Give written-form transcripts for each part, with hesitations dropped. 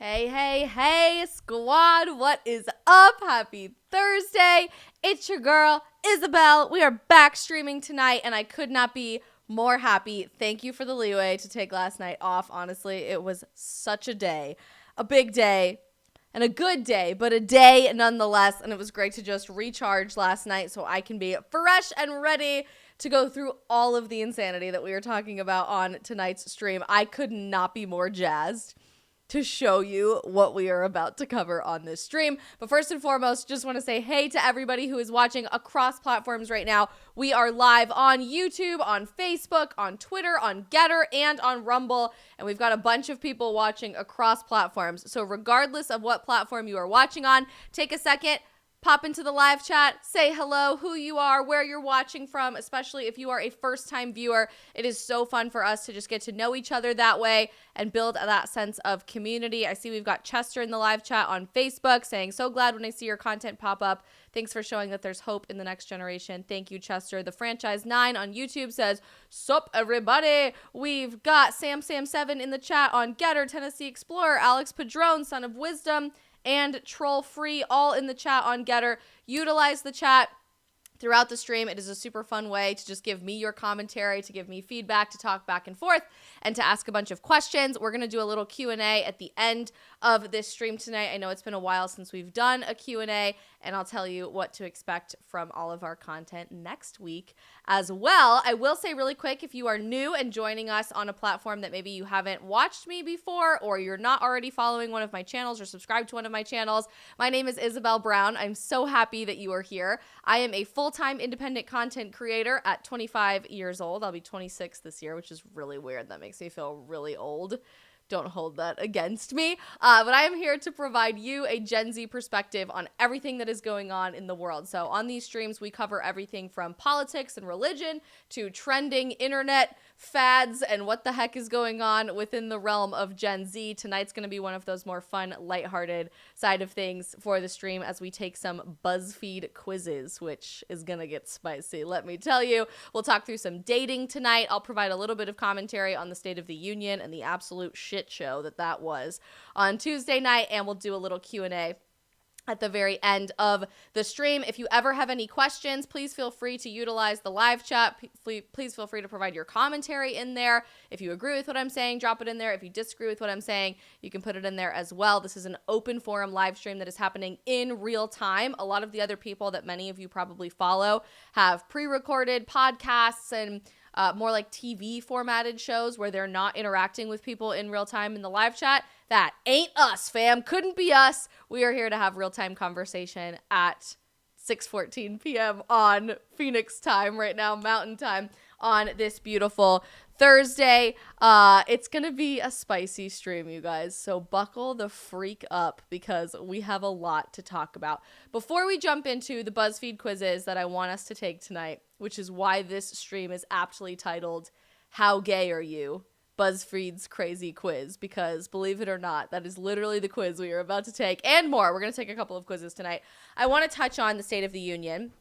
Hey, hey, hey, squad, what is up? Happy Thursday. It's your girl, Isabel. We are back streaming tonight, and I could not be more happy. Thank you for the leeway to take last night off. Honestly, it was such a day, a big day, and a good day, but a day nonetheless, and it was great to just recharge last night so I can be fresh and ready to go through all of the insanity that we are talking about on tonight's stream. I could not be more jazzed to show you what we are about to cover on this stream. But first and foremost, just want to say hey to everybody who is watching across platforms right now. We are live on YouTube, on Facebook, on Twitter, on Getter, and on Rumble. And we've got a bunch of people watching across platforms. So regardless of what platform you are watching on, take a second, pop into the live chat, say hello, who you are, where you're watching from, especially if you are a first-time viewer. It is so fun for us to just get to know each other that way and build that sense of community. I see we've got Chester in the live chat on Facebook saying, so glad when I see your content pop up. Thanks for showing that there's hope in the next generation. Thank you, Chester. The Franchise 9 on YouTube says, sup, everybody. We've got Sam7 in the chat on Getter, Tennessee Explorer, Alex Padron, Son of Wisdom, and Troll Free, all in the chat on Getter. Utilize the chat throughout the stream. It is a super fun way to just give me your commentary, to give me feedback, to talk back and forth, and to ask a bunch of questions. We're going to do a little Q&A at the end of this stream tonight. I know it's been a while since we've done a Q&A, and I'll tell you what to expect from all of our content next week as well. I will say really quick, if you are new and joining us on a platform that maybe you haven't watched me before, or you're not already following one of my channels or subscribed to one of my channels, my name is Isabel Brown. I'm so happy that you are here. I am a full-time independent content creator at 25 years old. I'll be 26 this year, which is really weird. That makes me feel really old. Don't hold that against me. But I am here to provide you a Gen Z perspective on everything that is going on in the world. So on these streams, we cover everything from politics and religion to trending internet fads and what the heck is going on within the realm of Gen Z. Tonight's going to be one of those more fun, lighthearted side of things for the stream as we take some Buzzfeed quizzes, which is going to get spicy, let me tell you. We'll talk through some dating tonight. I'll provide a little bit of commentary on the State of the Union and the absolute shit show that was on Tuesday night, and we'll do a little Q&A at the very end of the stream. If you ever have any questions, please feel free to utilize the live chat. Please feel free to provide your commentary in there. If you agree with what I'm saying, drop it in there. If you disagree with what I'm saying, you can put it in there as well. This is an open forum live stream that is happening in real time. A lot of the other people that many of you probably follow have pre-recorded podcasts and more like TV formatted shows where they're not interacting with people in real time in the live chat. That ain't us, fam. Couldn't be us. We are here to have real-time conversation at 6:14 p.m. on Phoenix time right now, Mountain time, on this beautiful Thursday. It's gonna be a spicy stream, you guys, so buckle the freak up because we have a lot to talk about. Before we jump into the BuzzFeed quizzes that I want us to take tonight, which is why this stream is aptly titled, How Gay Are You? BuzzFeed's Crazy Quiz, because believe it or not, that is literally the quiz we are about to take, and more. We're going to take a couple of quizzes tonight. I want to touch on the State of the Union.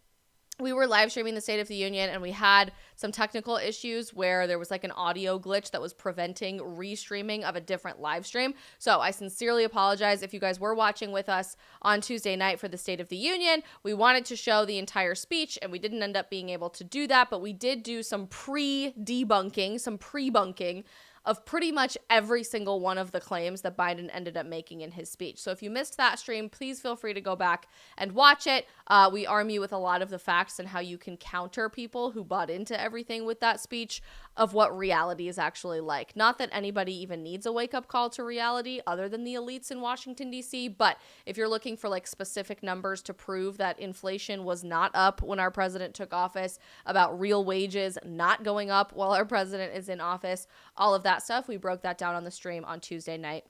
We were live streaming the State of the Union, and we had some technical issues where there was like an audio glitch that was preventing restreaming of a different live stream. So I sincerely apologize if you guys were watching with us on Tuesday night for the State of the Union. We wanted to show the entire speech, and we didn't end up being able to do that, but we did do some pre-debunking, some pre-bunking of pretty much every single one of the claims that Biden ended up making in his speech. So if you missed that stream, please feel free to go back and watch it. We arm you with a lot of the facts and how you can counter people who bought into everything with that speech of what reality is actually like. Not that anybody even needs a wake-up call to reality other than the elites in Washington, D.C., but if you're looking for like specific numbers to prove that inflation was not up when our president took office, about real wages not going up while our president is in office, all of that stuff, we broke that down on the stream on Tuesday night.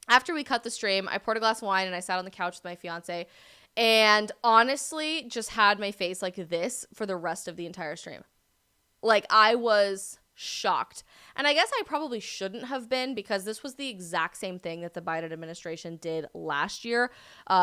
After we cut the stream, I poured a glass of wine and I sat on the couch with my fiance and honestly just had my face like this for the rest of the entire stream. Like, I was shocked. And I guess I probably shouldn't have been, because this was the exact same thing that the Biden administration did last year,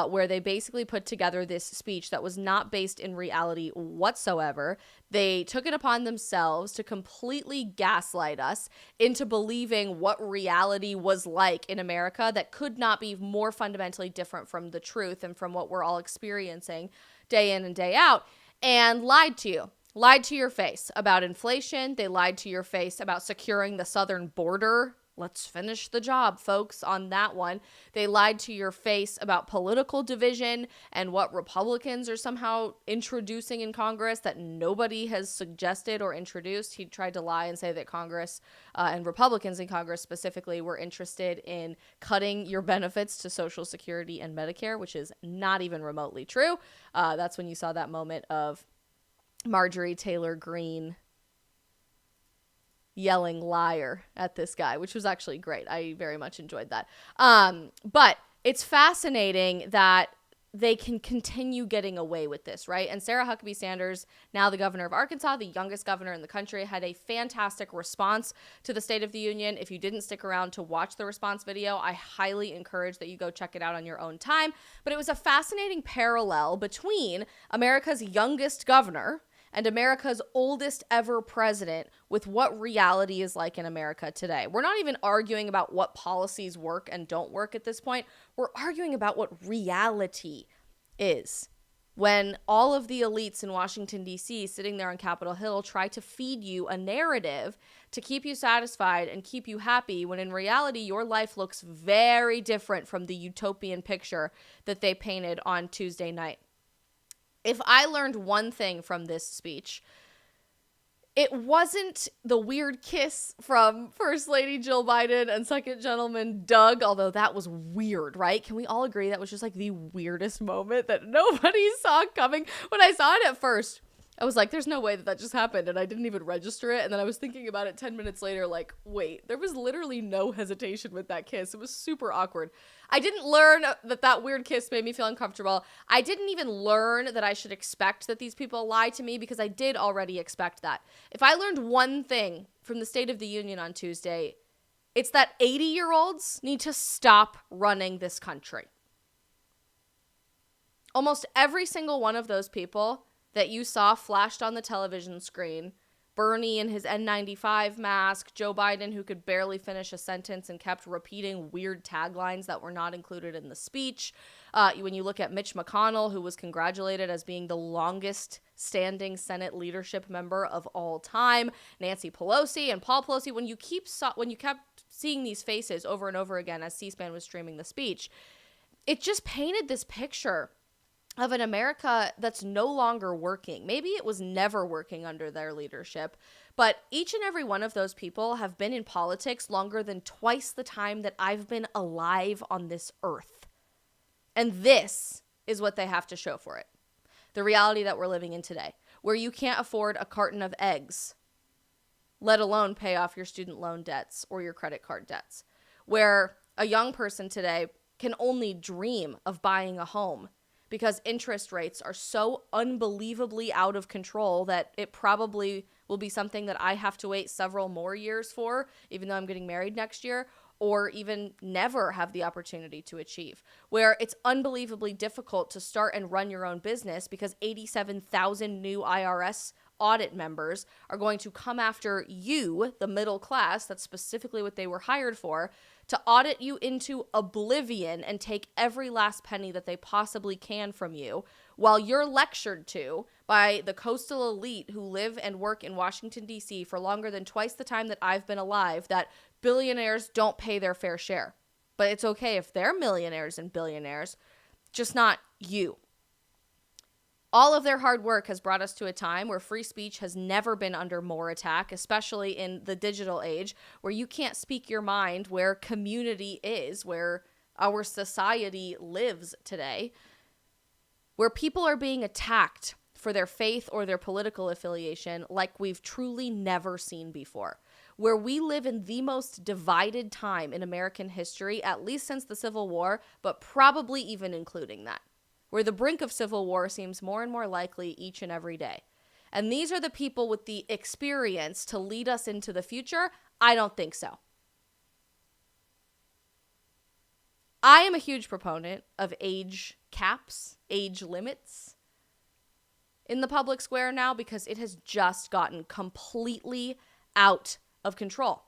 where they basically put together this speech that was not based in reality whatsoever. They took it upon themselves to completely gaslight us into believing what reality was like in America that could not be more fundamentally different from the truth and from what we're all experiencing day in and day out, and lied to you. Lied to your face about inflation. They lied to your face about securing the southern border. Let's finish the job, folks, on that one. They lied to your face about political division and what Republicans are somehow introducing in Congress that nobody has suggested or introduced. He tried to lie and say that Congress and Republicans in Congress specifically were interested in cutting your benefits to Social Security and Medicare, which is not even remotely true. That's when you saw that moment of Marjorie Taylor Greene yelling liar at this guy, which was actually great. I very much enjoyed that. But it's fascinating that they can continue getting away with this, right? And Sarah Huckabee Sanders, now the governor of Arkansas, the youngest governor in the country, had a fantastic response to the State of the Union. If you didn't stick around to watch the response video, I highly encourage that you go check it out on your own time. But it was a fascinating parallel between America's youngest governor and America's oldest ever president with what reality is like in America today. We're not even arguing about what policies work and don't work at this point. We're arguing about what reality is. When all of the elites in Washington, D.C., sitting there on Capitol Hill, try to feed you a narrative to keep you satisfied and keep you happy, when in reality, your life looks very different from the utopian picture that they painted on Tuesday night. If I learned one thing from this speech, it wasn't the weird kiss from First Lady Jill Biden and Second Gentleman Doug, although that was weird, right? Can we all agree that was just like the weirdest moment that nobody saw coming? When I saw it at first, I was like, there's no way that just happened, and I didn't even register it. And then I was thinking about it 10 minutes later, like, wait, there was literally no hesitation with that kiss. It was super awkward. I didn't learn that weird kiss made me feel uncomfortable. I didn't even learn that I should expect that these people lie to me, because I did already expect that. If I learned one thing from the State of the Union on Tuesday, it's that 80-year-olds need to stop running this country. Almost every single one of those people that you saw flashed on the television screen, Bernie in his N95 mask, Joe Biden who could barely finish a sentence and kept repeating weird taglines that were not included in the speech. When you look at Mitch McConnell, who was congratulated as being the longest standing Senate leadership member of all time, Nancy Pelosi and Paul Pelosi, when you kept seeing these faces over and over again as C-SPAN was streaming the speech, it just painted this picture of an America that's no longer working. Maybe it was never working under their leadership, but each and every one of those people have been in politics longer than twice the time that I've been alive on this earth. And this is what they have to show for it. The reality that we're living in today, where you can't afford a carton of eggs, let alone pay off your student loan debts or your credit card debts, where a young person today can only dream of buying a home because interest rates are so unbelievably out of control that it probably will be something that I have to wait several more years for, even though I'm getting married next year, or even never have the opportunity to achieve, where it's unbelievably difficult to start and run your own business because 87,000 new IRS audit members are going to come after you, the middle class, that's specifically what they were hired for, to audit you into oblivion and take every last penny that they possibly can from you, while you're lectured to by the coastal elite who live and work in Washington, D.C. for longer than twice the time that I've been alive, that billionaires don't pay their fair share. But it's okay if they're millionaires and billionaires, just not you. All of their hard work has brought us to a time where free speech has never been under more attack, especially in the digital age, where you can't speak your mind, where community is, where our society lives today, where people are being attacked for their faith or their political affiliation like we've truly never seen before, where we live in the most divided time in American history, at least since the Civil War, but probably even including that, where the brink of civil war seems more and more likely each and every day. and these are the people with the experience to lead us into the future, I don't think so. I am a huge proponent of age caps, age limits in the public square now because it has just gotten completely out of control.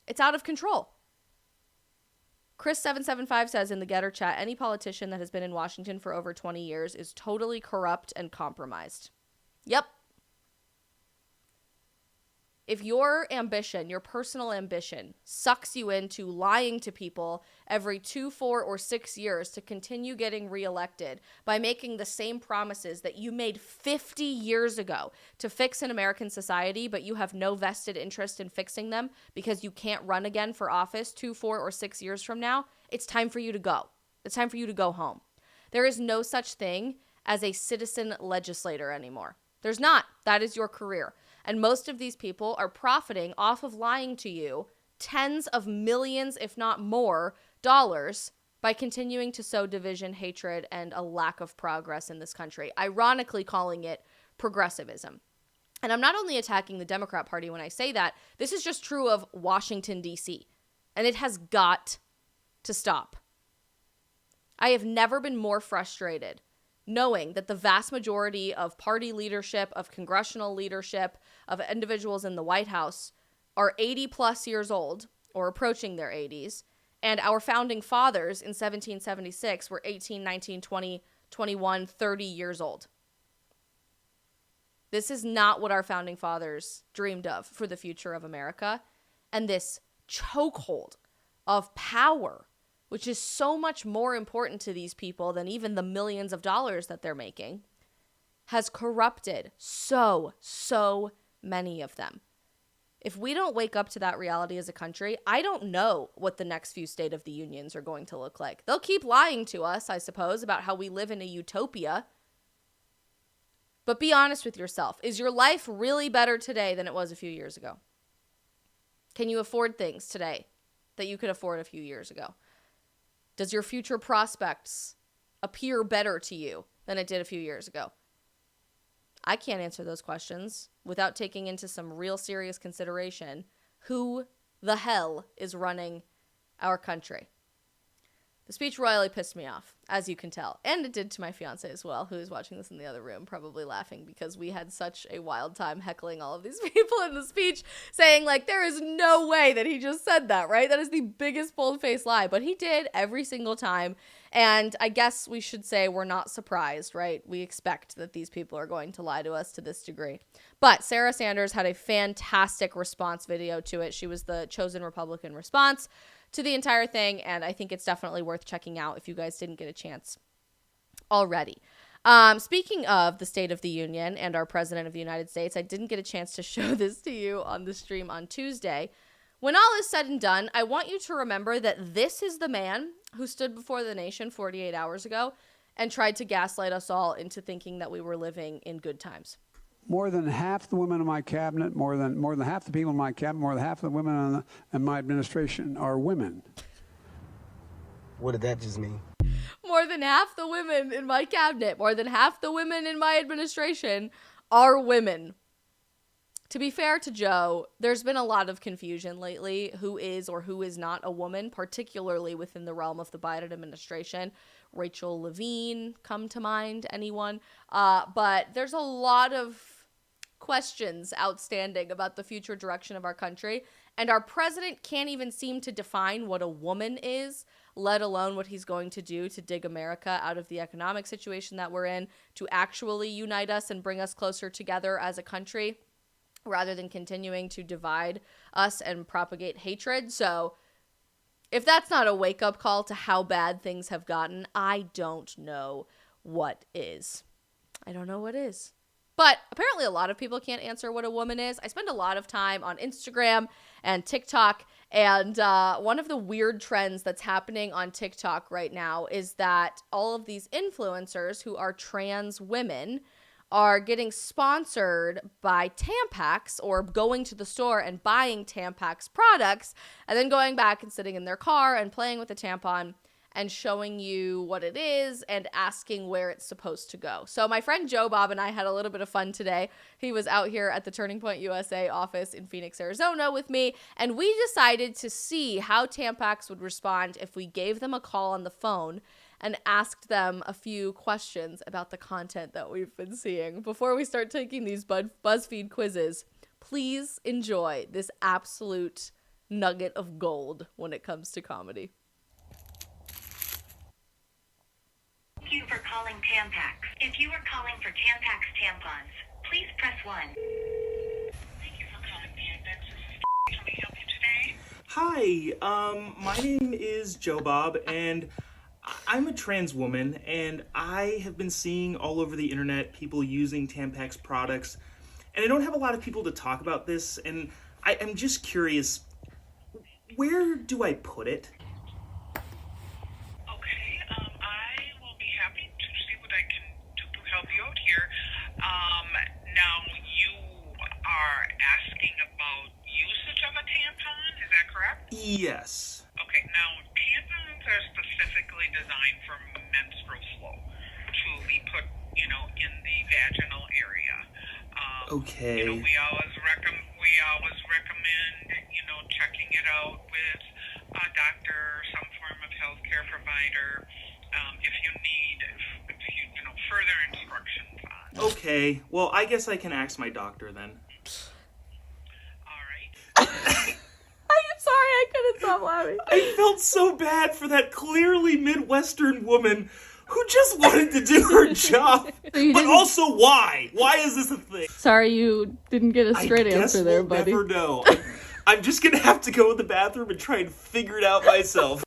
It's out of control. Chris775 says in the Getter chat, any politician that has been in Washington for over 20 years is totally corrupt and compromised. Yep. If your ambition, your personal ambition, sucks you into lying to people every 2, 4, or 6 years to continue getting reelected by making the same promises that you made 50 years ago to fix an American society, but you have no vested interest in fixing them because you can't run again for office 2, 4, or 6 years from now, it's time for you to go. It's time for you to go home. There is no such thing as a citizen legislator anymore. There's not. That is your career. And most of these people are profiting off of lying to you tens of millions, if not more, dollars by continuing to sow division, hatred, and a lack of progress in this country, ironically calling it progressivism. And I'm not only attacking the Democrat Party when I say that, this is just true of Washington, D.C., and it has got to stop. I have never been more frustrated knowing that the vast majority of party leadership, of congressional leadership, of individuals in the White House are 80 plus years old or approaching their 80s, and our founding fathers in 1776 were 18, 19, 20, 21, 30 years old. This is not what our founding fathers dreamed of for the future of America, and this chokehold of power, which is so much more important to these people than even the millions of dollars that they're making, has corrupted so many of them. If we don't wake up to that reality as a country, I don't know what the next few State of the Unions are going to look like. They'll keep lying to us, I suppose, about how we live in a utopia. But be honest with yourself. Is your life really better today than it was a few years ago? Can you afford things today that you could afford a few years ago? Does your future prospects appear better to you than it did a few years ago? I can't answer those questions without taking into some real serious consideration who the hell is running our country. The speech royally pissed me off, as you can tell. And it did to my fiance as well, who is watching this in the other room, probably laughing because we had such a wild time heckling all of these people in the speech, saying, like, there is no way that he just said that, right? That is the biggest bold-faced lie. But he did every single time. And I guess we should say we're not surprised, right? We expect that these people are going to lie to us to this degree. But Sarah Sanders had a fantastic response video to it. She was the chosen Republican response to the entire thing, and I think it's definitely worth checking out if you guys didn't get a chance already. Speaking of the State of the Union and our President of the United States, I didn't get a chance to show this to you on the stream on Tuesday. When all is said and done, I want you to remember that this is the man who stood before the nation 48 hours ago and tried to gaslight us all into thinking that we were living in good times. More than half the women in my cabinet, more than half the people in my cabinet, more than half of the women in my administration are women. What did that just mean? More than half the women in my cabinet, more than half the women in my administration are women. To be fair to Joe, there's been a lot of confusion lately who is or who is not a woman, particularly within the realm of the Biden administration. Rachel Levine come to mind, anyone? But there's a lot of questions outstanding about the future direction of our country, and our president can't even seem to define what a woman is, let alone what he's going to do to dig America out of the economic situation that we're in, to actually unite us and bring us closer together as a country, rather than continuing to divide us and propagate hatred. So if that's not a wake-up call to how bad things have gotten, I don't know what is. I don't know what is. But apparently a lot of people can't answer what a woman is. I spend a lot of time on Instagram and TikTok, and one of the weird trends that's happening on TikTok right now is that all of these influencers who are trans women are getting sponsored by Tampax, or going to the store and buying Tampax products and then going back and sitting in their car and playing with the tampon and showing you what it is and asking where it's supposed to go. So my friend Joe Bob and I had a little bit of fun today. He was out here at the Turning Point USA office in Phoenix, Arizona with me, and we decided to see how Tampax would respond if we gave them a call on the phone and asked them a few questions about the content that we've been seeing. Before we start taking these BuzzFeed quizzes, please enjoy this absolute nugget of gold when it comes to comedy. Thank you for calling Tampax. If you are calling for Tampax tampons, please press 1. Thank you for calling Tampax. Can we help you today? Hi, my name is Joe Bob, and I'm a trans woman, and I have been seeing all over the internet people using Tampax products, and I don't have a lot of people to talk about this, and I'm just curious, where do I put it? Okay, I will be happy to see what I can do to help you out here. Now you are asking about usage of a tampon, is that correct? Yes. Okay, now tampons are specifically designed for menstrual flow to be put, in the vaginal area. Okay. We always recommend, checking it out with a doctor, some form of healthcare provider, if you need, further instructions on. Okay, well, I guess I can ask my doctor then. All right. I'm sorry, I couldn't stop laughing. I felt so bad for that clearly Midwestern woman who just wanted to do her job. But also, why? Why is this a thing? Sorry you didn't get a straight answer there, buddy. Never know. I'm just gonna have to go in the bathroom and try and figure it out myself.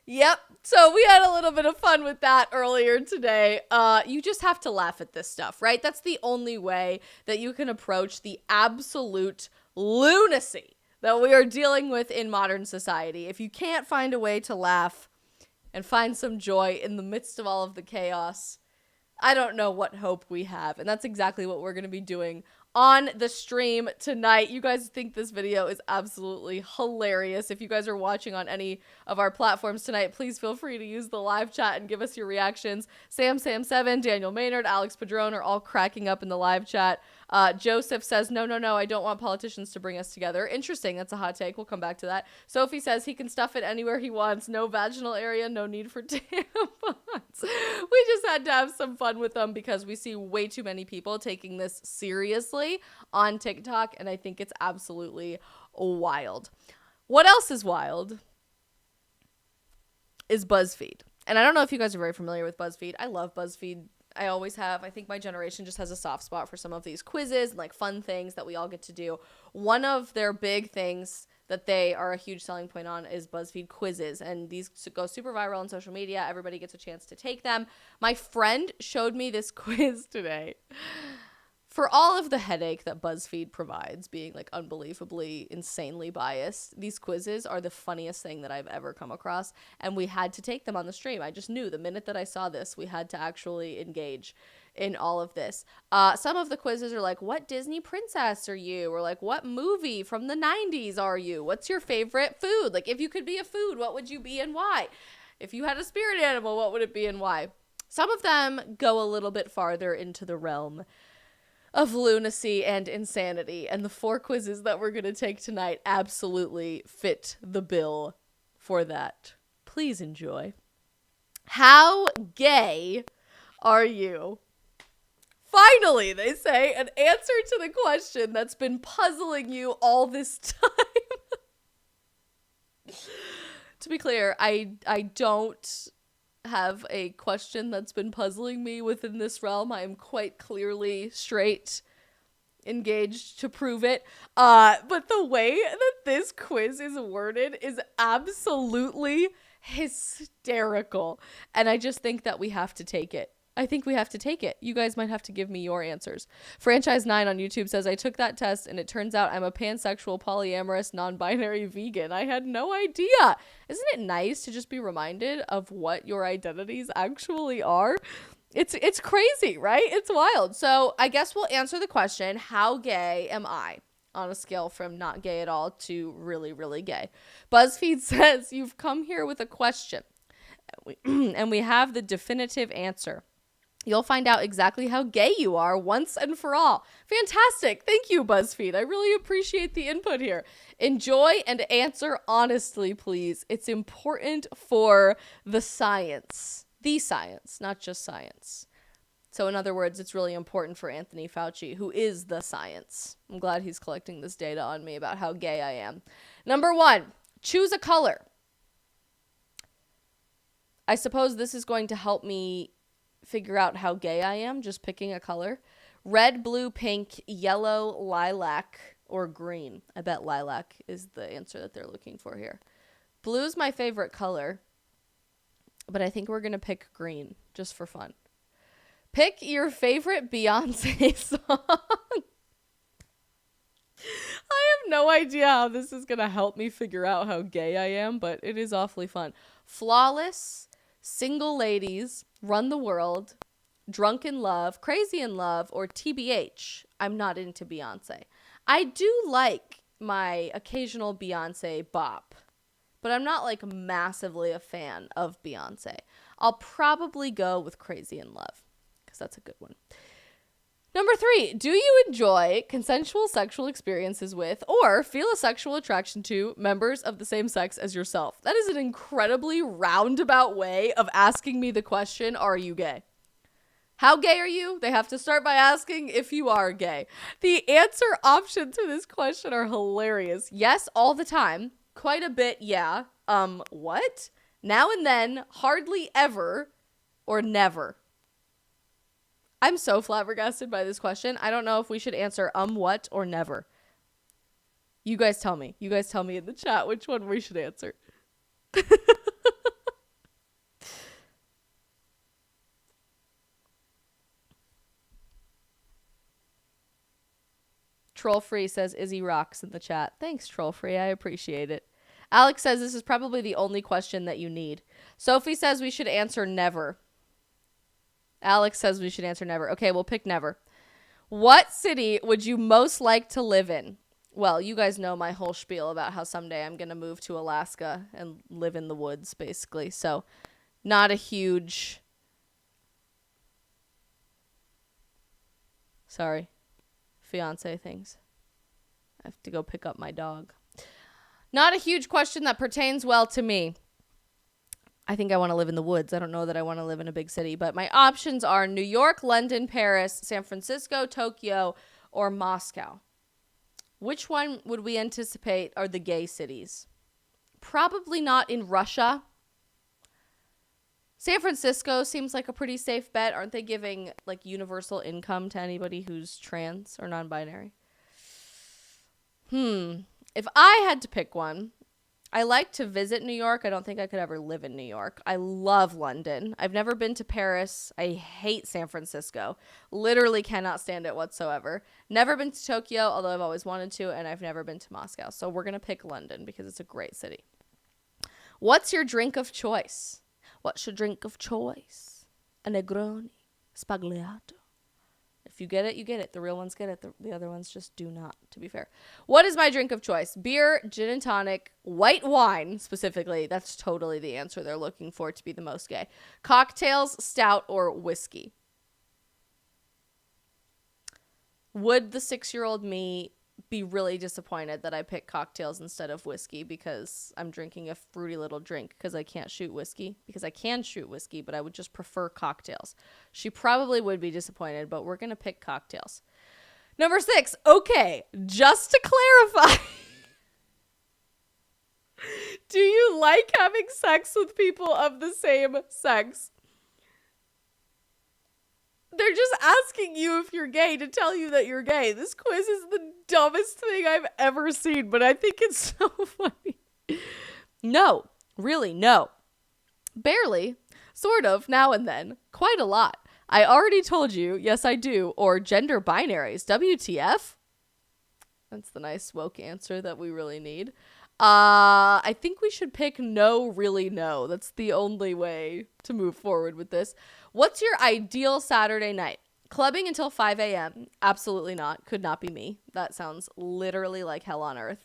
Yep. So we had a little bit of fun with that earlier today. You just have to laugh at this stuff, right? That's the only way that you can approach the absolute lunacy that we are dealing with in modern society. If you can't find a way to laugh and find some joy in the midst of all of the chaos, I don't know what hope we have. And that's exactly what we're going to be doing on the stream tonight. You guys think this video is absolutely hilarious. If you guys are watching on any of our platforms tonight, please feel free to use the live chat and give us your reactions. Sam7, Daniel Maynard, Alex Padron are all cracking up in the live chat. Joseph says, no, I don't want politicians to bring us together. Interesting. That's a hot take. We'll come back to that. Sophie says he can stuff it anywhere he wants. No vaginal area. No need for tampons. We just had to have some fun with them because we see way too many people taking this seriously on TikTok, and I think it's absolutely wild. What else is wild is Buzzfeed. And I don't know if you guys are very familiar with Buzzfeed. I love Buzzfeed. I always have. I think my generation just has a soft spot for some of these quizzes and like fun things that we all get to do. One of their big things that they are a huge selling point on is BuzzFeed quizzes, and these go super viral on social media. Everybody gets a chance to take them. My friend showed me this quiz today. For all of the headache that BuzzFeed provides, being like unbelievably, insanely biased, these quizzes are the funniest thing that I've ever come across, and we had to take them on the stream. I just knew the minute that I saw this, we had to actually engage in all of this. Some of the quizzes are like, what Disney princess are you? Or like, what movie from the 90s are you? What's your favorite food? Like, if you could be a food, what would you be and why? If you had a spirit animal, what would it be and why? Some of them go a little bit farther into the realm of lunacy and insanity, and the 4 quizzes that we're going to take tonight absolutely fit the bill for that. Please enjoy. How gay are you? Finally, they say, an answer to the question that's been puzzling you all this time. To be clear, I don't have a question that's been puzzling me within this realm. I am quite clearly straight, engaged to prove it. But the way that this quiz is worded is absolutely hysterical. And I just think that we have to take it. I think we have to take it. You guys might have to give me your answers. Franchise9 on YouTube says, I took that test and it turns out I'm a pansexual, polyamorous, non-binary vegan. I had no idea. Isn't it nice to just be reminded of what your identities actually are? It's crazy, right? It's wild. So I guess we'll answer the question, how gay am I? On a scale from not gay at all to really, really gay. BuzzFeed says, you've come here with a question. and we have the definitive answer. You'll find out exactly how gay you are once and for all. Fantastic. Thank you, BuzzFeed. I really appreciate the input here. Enjoy and answer honestly, please. It's important for the science. The science, not just science. So in other words, it's really important for Anthony Fauci, who is the science. I'm glad he's collecting this data on me about how gay I am. Number 1, choose a color. I suppose this is going to help me figure out how gay I am, just picking a color. Red, blue, pink, yellow, lilac, or green. I bet lilac is the answer that they're looking for here. Blue's my favorite color, but I think we're going to pick green just for fun. Pick your favorite Beyonce song. I have no idea how this is going to help me figure out how gay I am, but it is awfully fun. Flawless, Single Ladies, Run the World, Drunk in Love, Crazy in Love, or TBH. I'm not into Beyonce. I do like my occasional Beyonce bop, but I'm not like massively a fan of Beyonce. I'll probably go with Crazy in Love because that's a good one. Number 3, do you enjoy consensual sexual experiences with or feel a sexual attraction to members of the same sex as yourself? That is an incredibly roundabout way of asking me the question, are you gay? How gay are you? They have to start by asking if you are gay. The answer options to this question are hilarious. Yes, all the time. Quite a bit, yeah. What? Now and then, hardly ever, or never. I'm so flabbergasted by this question. I don't know if we should answer what or never. You guys tell me. You guys tell me in the chat which one we should answer. Trollfree says Izzy rocks in the chat. Thanks, Trollfree. I appreciate it. Alex says this is probably the only question that you need. Sophie says we should answer never. Alex says we should answer never. Okay, we'll pick never. What city would you most like to live in? Well, you guys know my whole spiel about how someday I'm going to move to Alaska and live in the woods, basically. So, not a huge... Sorry. Fiance things. I have to go pick up my dog. Not a huge question that pertains well to me. I think I want to live in the woods. I don't know that I want to live in a big city, but my options are New York, London, Paris, San Francisco, Tokyo, or Moscow. Which one would we anticipate are the gay cities? Probably not in Russia. San Francisco seems like a pretty safe bet. Aren't they giving like universal income to anybody who's trans or non-binary? If I had to pick one, I like to visit New York. I don't think I could ever live in New York. I love London. I've never been to Paris. I hate San Francisco. Literally cannot stand it whatsoever. Never been to Tokyo, although I've always wanted to, and I've never been to Moscow. So we're going to pick London because it's a great city. What's your drink of choice? What's your drink of choice? A Negroni. Spagliato. If you get it, you get it. The real ones get it. The other ones just do not, to be fair. What is my drink of choice? Beer, gin and tonic, white wine specifically. That's totally the answer they're looking for to be the most gay. Cocktails, stout, or whiskey. Would the 6-year-old me be really disappointed that I picked cocktails instead of whiskey because I'm drinking a fruity little drink because I can't shoot whiskey? Because I can shoot whiskey, but I would just prefer cocktails. She probably would be disappointed, but we're going to pick cocktails. Number 6. Okay, just to clarify. Do you like having sex with people of the same sex? They're just asking you if you're gay to tell you that you're gay. This quiz is the dumbest thing I've ever seen, but I think it's so funny. No, really, no. Barely, sort of, now and then, quite a lot. I already told you, yes I do, or gender binaries, WTF? That's the nice woke answer that we really need. I think we should pick no, really no. That's the only way to move forward with this. What's your ideal Saturday night? Clubbing until 5 a.m. Absolutely not. Could not be me. That sounds literally like hell on earth.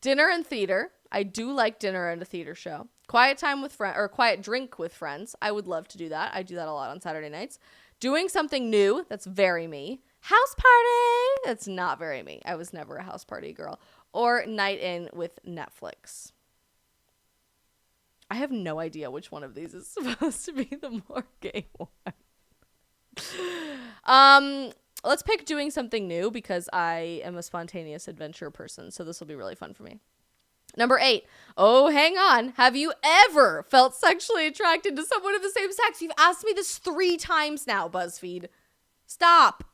Dinner and theater. I do like dinner and a theater show. Quiet time with friends, or quiet drink with friends. I would love to do that. I do that a lot on Saturday nights. Doing something new. That's very me. House party. That's not very me. I was never a house party girl. Or night in with Netflix. I have no idea which one of these is supposed to be the more gay one. Let's pick doing something new because I am a spontaneous adventure person. So this will be really fun for me. Number 8. Oh, hang on. Have you ever felt sexually attracted to someone of the same sex? You've asked me this 3 times now, BuzzFeed. Stop.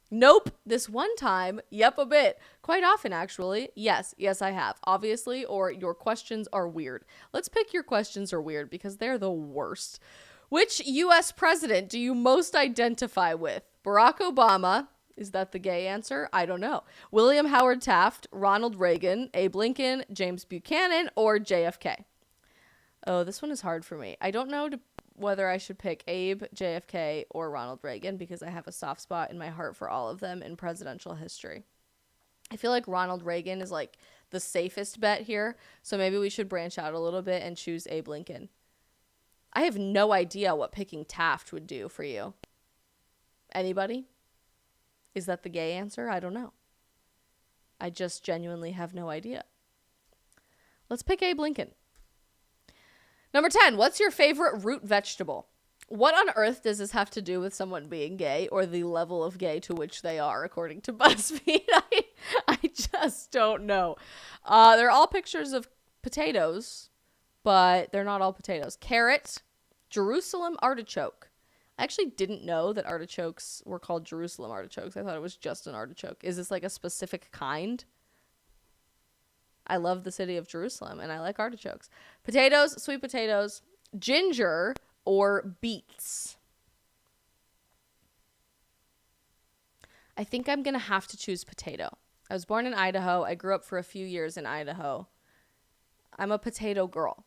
Nope. This one time. Yep, a bit. Quite often, actually. Yes, I have. Obviously, or your questions are weird. Let's pick your questions are weird because they're the worst. Which U.S. president do you most identify with? Barack Obama. Is that the gay answer? I don't know. William Howard Taft, Ronald Reagan, Abe Lincoln, James Buchanan, or JFK? Oh, this one is hard for me. I don't know whether I should pick Abe, JFK, or Ronald Reagan because I have a soft spot in my heart for all of them in presidential history. I feel like Ronald Reagan is like the safest bet here, so maybe we should branch out a little bit and choose Abe Lincoln. I have no idea what picking Taft would do for you. Anybody? Is that the gay answer? I don't know. I just genuinely have no idea. Let's pick Abe Lincoln. Number 10, what's your favorite root vegetable? What on earth does this have to do with someone being gay or the level of gay to which they are, according to BuzzFeed? I just don't know. They're all pictures of potatoes, but they're not all potatoes. Carrot, Jerusalem artichoke. I actually didn't know that artichokes were called Jerusalem artichokes. I thought it was just an artichoke. Is this like a specific kind? I love the city of Jerusalem, and I like artichokes. Potatoes, sweet potatoes, ginger, or beets. I think I'm going to have to choose potato. I was born in Idaho. I grew up for a few years in Idaho. I'm a potato girl.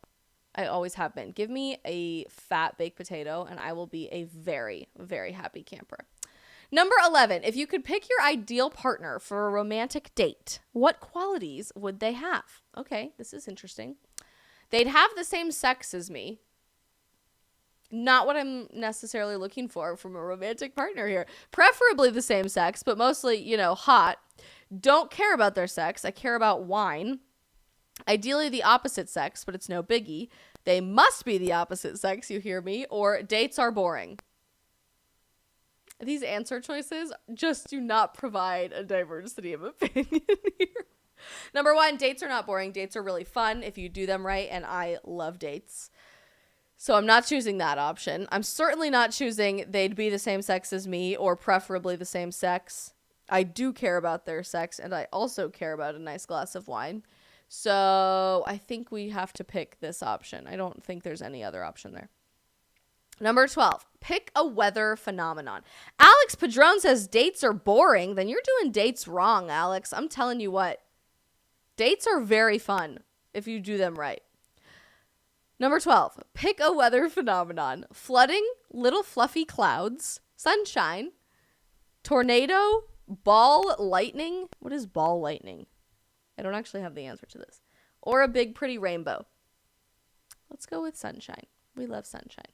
I always have been. Give me a fat baked potato and I will be a very, very happy camper. Number 11, if you could pick your ideal partner for a romantic date, what qualities would they have? Okay, this is interesting. They'd have the same sex as me. Not what I'm necessarily looking for from a romantic partner here. Preferably the same sex, but mostly, hot. Don't care about their sex. I care about wine. Ideally the opposite sex, but it's no biggie. They must be the opposite sex, you hear me, or dates are boring. These answer choices just do not provide a diversity of opinion here. Number 1, dates are not boring. Dates are really fun if you do them right, and I love dates. So I'm not choosing that option. I'm certainly not choosing they'd be the same sex as me or preferably the same sex. I do care about their sex, and I also care about a nice glass of wine. So I think we have to pick this option. I don't think there's any other option there. Number 12, pick a weather phenomenon. Alex Padron says dates are boring. Then you're doing dates wrong, Alex. I'm telling you what. Dates are very fun if you do them right. Number 12, pick a weather phenomenon. Flooding, little fluffy clouds, sunshine, tornado, ball lightning. What is ball lightning? I don't actually have the answer to this. Or a big pretty rainbow. Let's go with sunshine. We love sunshine.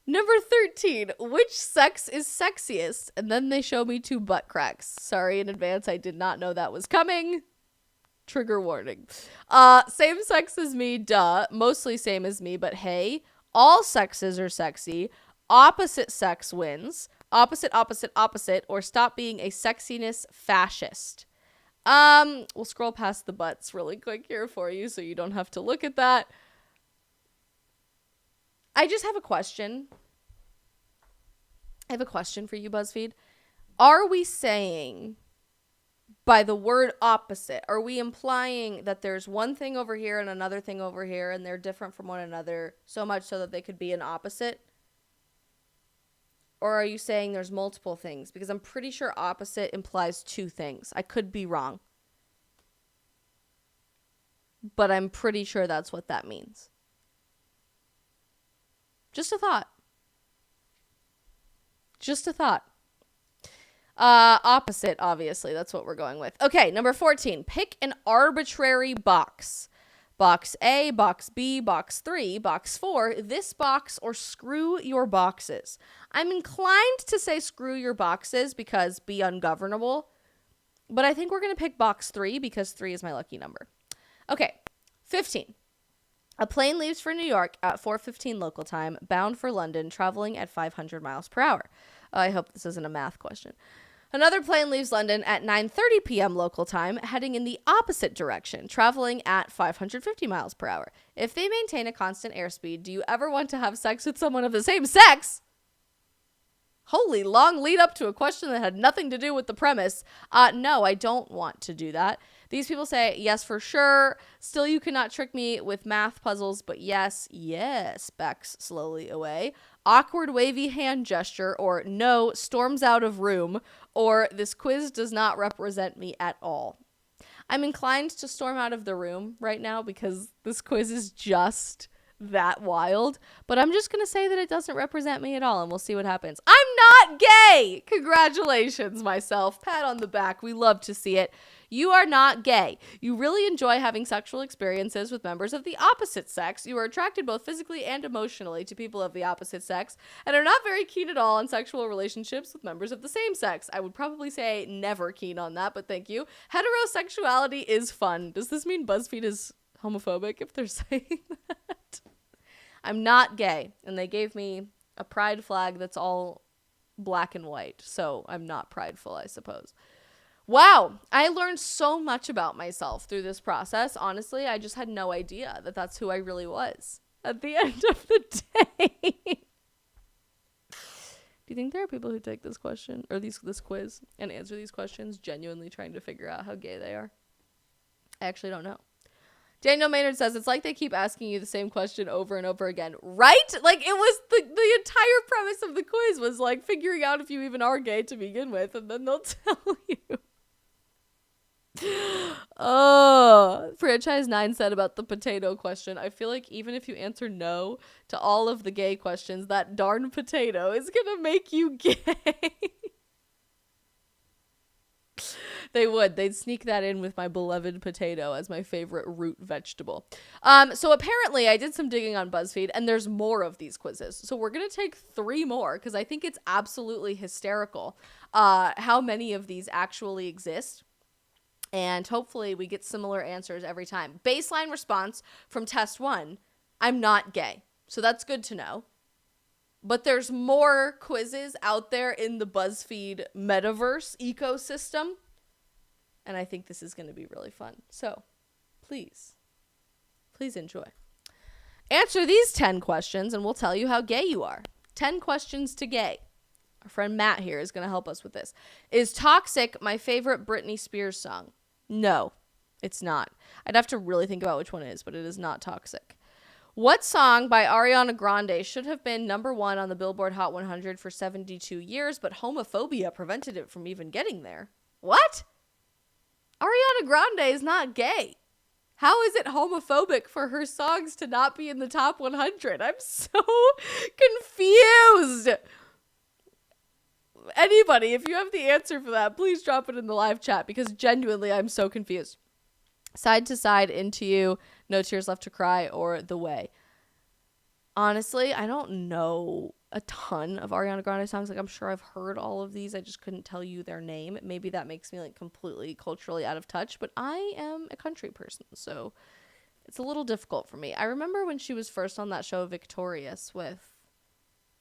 Number 13, which sex is sexiest? And then they show me 2 butt cracks. Sorry in advance, I did not know that was coming. Trigger warning. Same sex as me, duh. Mostly same as me, but hey, all sexes are sexy. Opposite sex wins. Opposite, opposite, opposite, or stop being a sexiness fascist. We'll scroll past the butts really quick here for you so you don't have to look at that. I just have a question. I have a question for you, BuzzFeed. Are we saying by the word opposite, are we implying that there's one thing over here and another thing over here and they're different from one another so much so that they could be an opposite? Or are you saying there's multiple things? Because I'm pretty sure opposite implies 2 things. I could be wrong. But I'm pretty sure that's what that means. Just a thought. Just a thought. Opposite, obviously. That's what we're going with. Okay, number 14. Pick an arbitrary box. Box A, box B, box 3, box 4, this box, or screw your boxes. I'm inclined to say screw your boxes because be ungovernable. But I think we're going to pick box 3 because 3 is my lucky number. Okay, 15. A plane leaves for New York at 4:15 local time, bound for London, traveling at 500 miles per hour. I hope this isn't a math question. Another plane leaves London at 9:30 p.m. local time, heading in the opposite direction, traveling at 550 miles per hour. If they maintain a constant airspeed, do you ever want to have sex with someone of the same sex? Holy long lead up to a question that had nothing to do with the premise. No, I don't want to do that. These people say, yes, for sure. Still, you cannot trick me with math puzzles, but yes, backs slowly away. Awkward wavy hand gesture, or no, storms out of room, or this quiz does not represent me at all. I'm inclined to storm out of the room right now because this quiz is just that wild, but I'm just going to say that it doesn't represent me at all, and we'll see what happens. I'm not gay! Congratulations, myself. Pat on the back. We love to see it. You are not gay. You really enjoy having sexual experiences with members of the opposite sex. You are attracted both physically and emotionally to people of the opposite sex and are not very keen at all on sexual relationships with members of the same sex. I would probably say never keen on that, but thank you. Heterosexuality is fun. Does this mean BuzzFeed is homophobic if they're saying that? I'm not gay, and they gave me a pride flag that's all black and white, so I'm not prideful, I suppose. Wow, I learned so much about myself through this process. Honestly, I just had no idea that that's who I really was at the end of the day. Do you think there are people who take this question or this quiz and answer these questions genuinely trying to figure out how gay they are? I actually don't know. Daniel Maynard says, it's like they keep asking you the same question over and over again. Right? Like, it was the entire premise of the quiz was, like, figuring out if you even are gay to begin with, and then they'll tell you. Oh, Franchise 9 said about the potato question, I feel like even if you answer no to all of the gay questions, that darn potato is gonna make you gay. They'd sneak that in with my beloved potato as my favorite root vegetable. So apparently I did some digging on BuzzFeed, and there's more of these quizzes. So we're going to take 3 more because I think it's absolutely hysterical how many of these actually exist. And hopefully we get similar answers every time. Baseline response from test 1, I'm not gay. So that's good to know. But there's more quizzes out there in the BuzzFeed metaverse ecosystem. And I think this is going to be really fun. So please enjoy. Answer these 10 questions and we'll tell you how gay you are. 10 questions to gay. Our friend Matt here is going to help us with this. Is Toxic my favorite Britney Spears song? No, it's not. I'd have to really think about which one it is, but it is not Toxic. What song by Ariana Grande should have been number 1 on the Billboard Hot 100 for 72 years, but homophobia prevented it from even getting there? What? Ariana Grande is not gay. How is it homophobic for her songs to not be in the top 100? I'm so confused. Anybody, if you have the answer for that, please drop it in the live chat because genuinely I'm so confused. Side to Side, Into You, No Tears Left to Cry, or The Way. Honestly, I don't know a ton of Ariana Grande songs. Like, I'm sure I've heard all of these. I just couldn't tell you their name. Maybe that makes me like completely culturally out of touch, but I am a country person, so it's a little difficult for me. I remember when she was first on that show Victorious with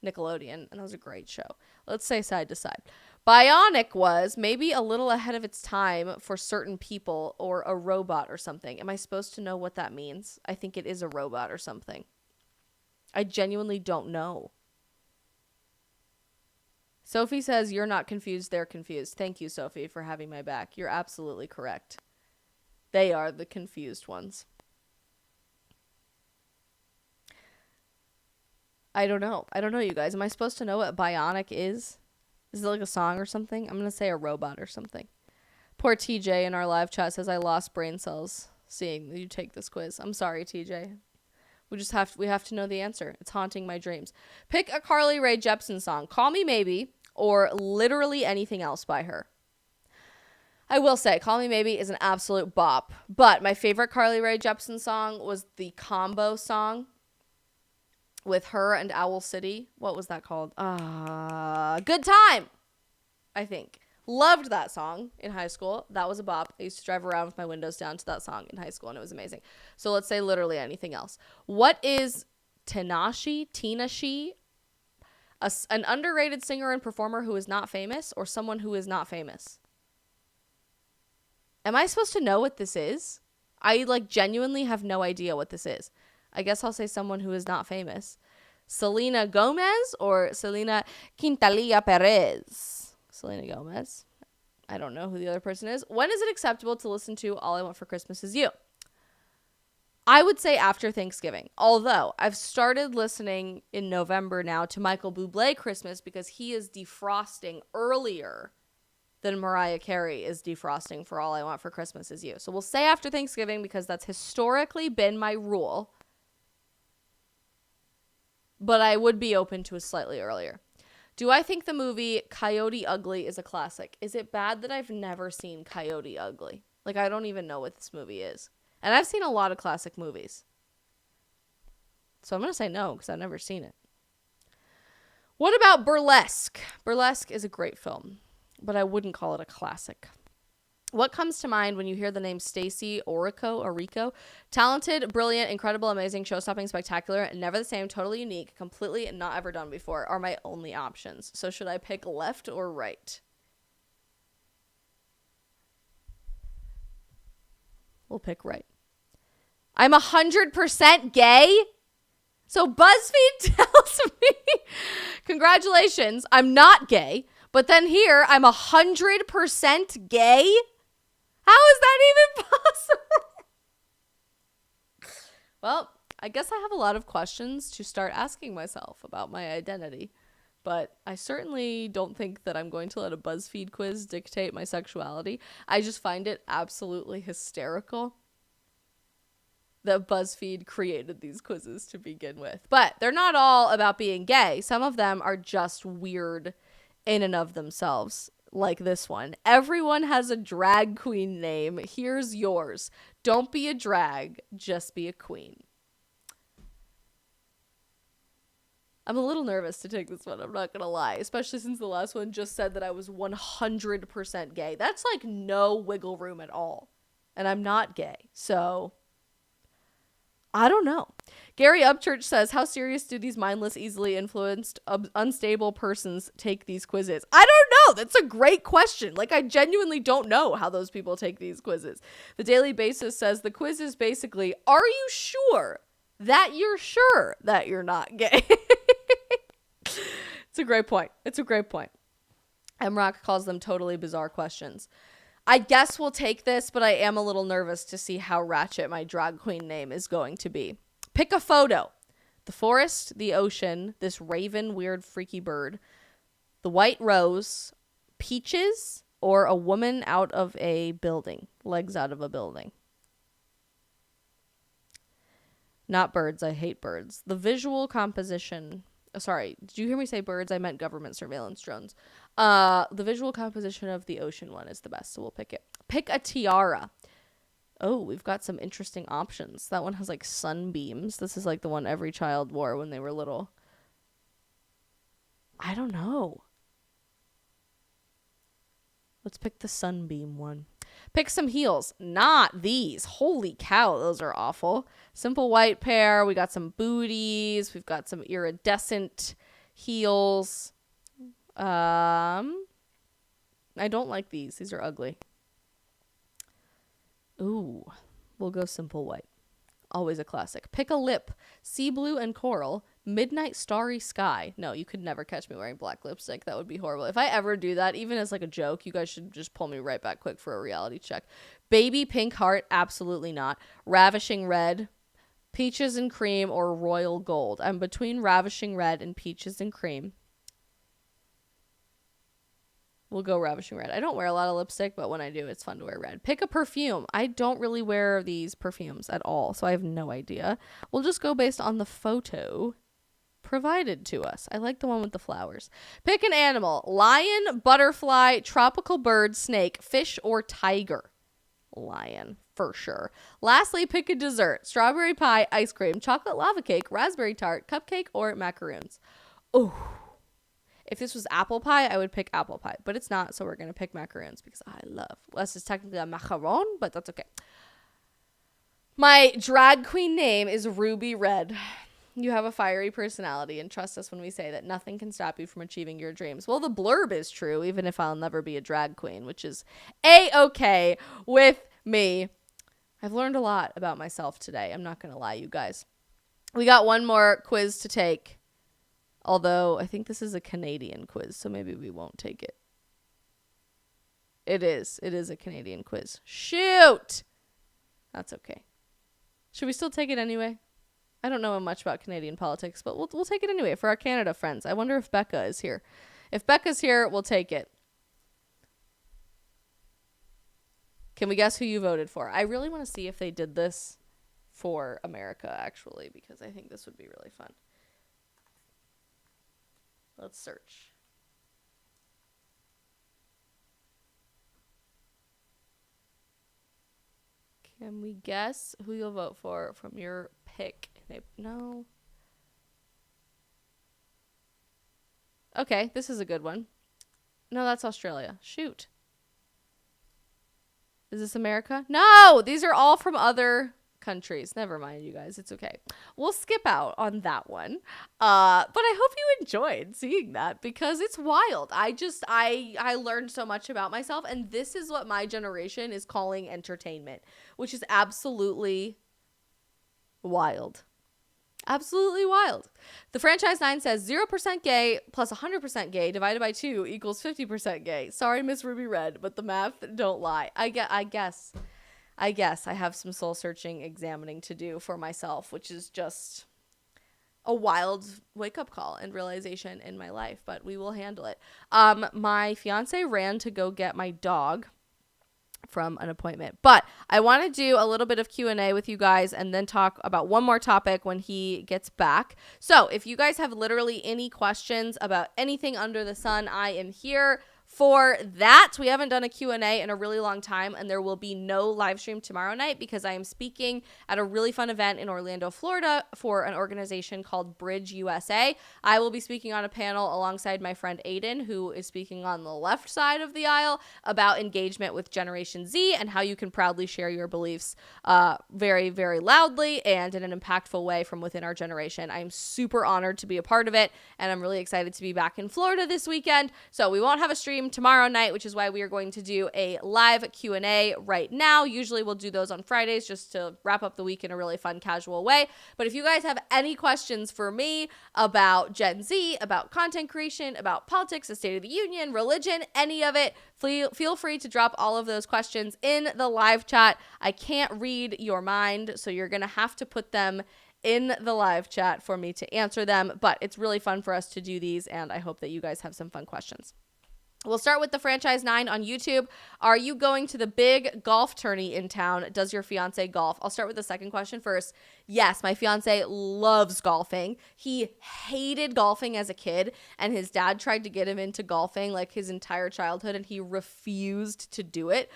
Nickelodeon, and that was a great show. Let's say Side to Side. Bionic was maybe a little ahead of its time for certain people, or a robot or something. Am I supposed to know what that means? I think it is a robot or something. I genuinely don't know. Sophie says, you're not confused, they're confused. Thank you, Sophie, for having my back. You're absolutely correct. They are the confused ones. I don't know, you guys. Am I supposed to know what Bionic is? Is it like a song or something? I'm going to say a robot or something. Poor TJ in our live chat says, I lost brain cells seeing you take this quiz. I'm sorry, TJ. We have to know the answer. It's haunting my dreams. Pick a Carly Rae Jepsen song. Call Me Maybe or literally anything else by her. I will say, Call Me Maybe is an absolute bop, but my favorite Carly Rae Jepsen song was the combo song with her and Owl City. What was that called? Good Time, I think. Loved that song in high school. That was a bop. I used to drive around with my windows down to that song in high school, and it was amazing. So let's say literally anything else. What is Tinashe, an underrated singer and performer who is not famous, or someone who is not famous? Am I supposed to know what this is? I genuinely have no idea what this is. I guess I'll say someone who is not famous. Selena Gomez or Selena Quintanilla Perez? Selena Gomez. I don't know who the other person is. When is it acceptable to listen to All I Want for Christmas Is You? I would say after Thanksgiving. Although I've started listening in November now to Michael Bublé Christmas because he is defrosting earlier than Mariah Carey is defrosting for All I Want for Christmas Is You. So we'll say after Thanksgiving because that's historically been my rule. But I would be open to a slightly earlier. Do I think the movie Coyote Ugly is a classic? Is it bad that I've never seen Coyote Ugly? I don't even know what this movie is. And I've seen a lot of classic movies. So I'm going to say no because I've never seen it. What about Burlesque? Burlesque is a great film, but I wouldn't call it a classic. What comes to mind when you hear the name Stacey Orico? Talented, brilliant, incredible, amazing, show-stopping, spectacular, never the same, totally unique, completely not ever done before are my only options. So should I pick left or right? We'll pick right. I'm 100% gay? So BuzzFeed tells me, congratulations, I'm not gay. But then here, I'm 100% gay? How is that even possible? Well, I guess I have a lot of questions to start asking myself about my identity. But I certainly don't think that I'm going to let a BuzzFeed quiz dictate my sexuality. I just find it absolutely hysterical that BuzzFeed created these quizzes to begin with. But they're not all about being gay. Some of them are just weird in and of themselves, like this one. Everyone has a drag queen name. Here's yours. Don't be a drag, just be a queen. I'm a little nervous to take this one, I'm not gonna lie, especially since the last one just said that I was 100% gay. That's no wiggle room at all. And I'm not gay, so I don't know. Gary Upchurch says, how serious do these mindless, easily influenced, unstable persons take these quizzes? I don't know. That's a great question. I genuinely don't know how those people take these quizzes. The Daily Basis says the quiz is basically, are you sure that you're not gay? It's a great point. MRock calls them totally bizarre questions. I guess we'll take this, but I am a little nervous to see how ratchet my drag queen name is going to be. Pick a photo. The forest, the ocean, this raven, weird, freaky bird, the white rose, peaches, or a woman out of a building, legs out of a building. Not birds. I hate birds. The visual composition. Sorry, did you hear me say birds? I meant government surveillance drones. The visual composition of the ocean one is the best, so we'll pick it. Pick a tiara. Oh, we've got some interesting options. That one has sunbeams. This is the one every child wore when they were little. I don't know. Let's pick the sunbeam one. Pick some heels. Not these. Holy cow, those are awful. Simple white pair. We got some booties. We've got some iridescent heels. I don't like these. These are ugly. Ooh, we'll go simple white. Always a classic. Pick a lip. Sea blue and coral. Midnight starry sky. No, you could never catch me wearing black lipstick. That would be horrible. If I ever do that, even as a joke, you guys should just pull me right back quick for a reality check. Baby pink heart. Absolutely not. Ravishing red. Peaches and cream or royal gold. I'm between ravishing red and peaches and cream. We'll go ravishing red. I don't wear a lot of lipstick, but when I do, it's fun to wear red. Pick a perfume. I don't really wear these perfumes at all, so I have no idea. We'll just go based on the photo. provided to us. I like the one with the flowers. Pick an animal: lion, butterfly, tropical bird, snake, fish, or tiger. Lion, for sure. Lastly, pick a dessert: strawberry pie, ice cream, chocolate lava cake, raspberry tart, cupcake, or macaroons. Oh, if this was apple pie, I would pick apple pie, but it's not, so we're going to pick macaroons because I love, well, this is technically a macaron, but that's okay. My drag queen name is Ruby Red. You have a fiery personality, and trust us when we say that nothing can stop you from achieving your dreams. Well, the blurb is true, even if I'll never be a drag queen, which is A-okay with me. I've learned a lot about myself today. I'm not going to lie, you guys. We got one more quiz to take. Although, I think this is a Canadian quiz, so maybe we won't take it. It is. It is a Canadian quiz. Shoot! That's okay. Should we still take it anyway? I don't know much about Canadian politics, but we'll take it anyway for our Canada friends. I wonder if Becca is here. If Becca's here, we'll take it. Can we guess who you voted for? I really want to see if they did this for America, actually, because I think this would be really fun. Let's search. Can we guess who you'll vote for from your pick? No. Okay, this is a good one. No, that's Australia. Shoot. Is this America? No! These are all from other countries. Never mind, you guys. It's okay. We'll skip out on that one. But I hope you enjoyed seeing that because it's wild. I learned so much about myself, and this is what my generation is calling entertainment, which is absolutely wild. Absolutely wild. The Franchise 9 says 0% gay plus 100% gay divided by 2 equals 50% gay. Sorry, Miss Ruby Red, but the math don't lie. I guess I have some soul searching examining to do for myself, which is just a wild wake up call and realization in my life, but we will handle it. My fiance ran to go get my dog from an appointment, but I want to do a little bit of Q&A with you guys and then talk about one more topic when he gets back. So if you guys have literally any questions about anything under the sun, I am here for that. We haven't done a Q&A in a really long time, and there will be no live stream tomorrow night because I am speaking at a really fun event in Orlando, Florida for an organization called Bridge USA. I will be speaking on a panel alongside my friend Aiden, who is speaking on the left side of the aisle about engagement with Generation Z and how you can proudly share your beliefs very, very loudly and in an impactful way from within our generation. I'm super honored to be a part of it, and I'm really excited to be back in Florida this weekend. So we won't have a stream tomorrow night, which is why we are going to do a live Q&A right now. Usually we'll do those on Fridays just to wrap up the week in a really fun, casual way. But if you guys have any questions for me about Gen Z, about content creation, about politics, the State of the Union, religion, any of it, feel free to drop all of those questions in the live chat. I can't read your mind, so you're going to have to put them in the live chat for me to answer them. But it's really fun for us to do these, and I hope that you guys have some fun questions. We'll start with the Franchise 9 on YouTube. Are you going to the big golf tourney in town? Does your fiance golf? I'll start with the second question first. Yes, my fiance loves golfing. He hated golfing as a kid, and his dad tried to get him into golfing like his entire childhood, and he refused to do it.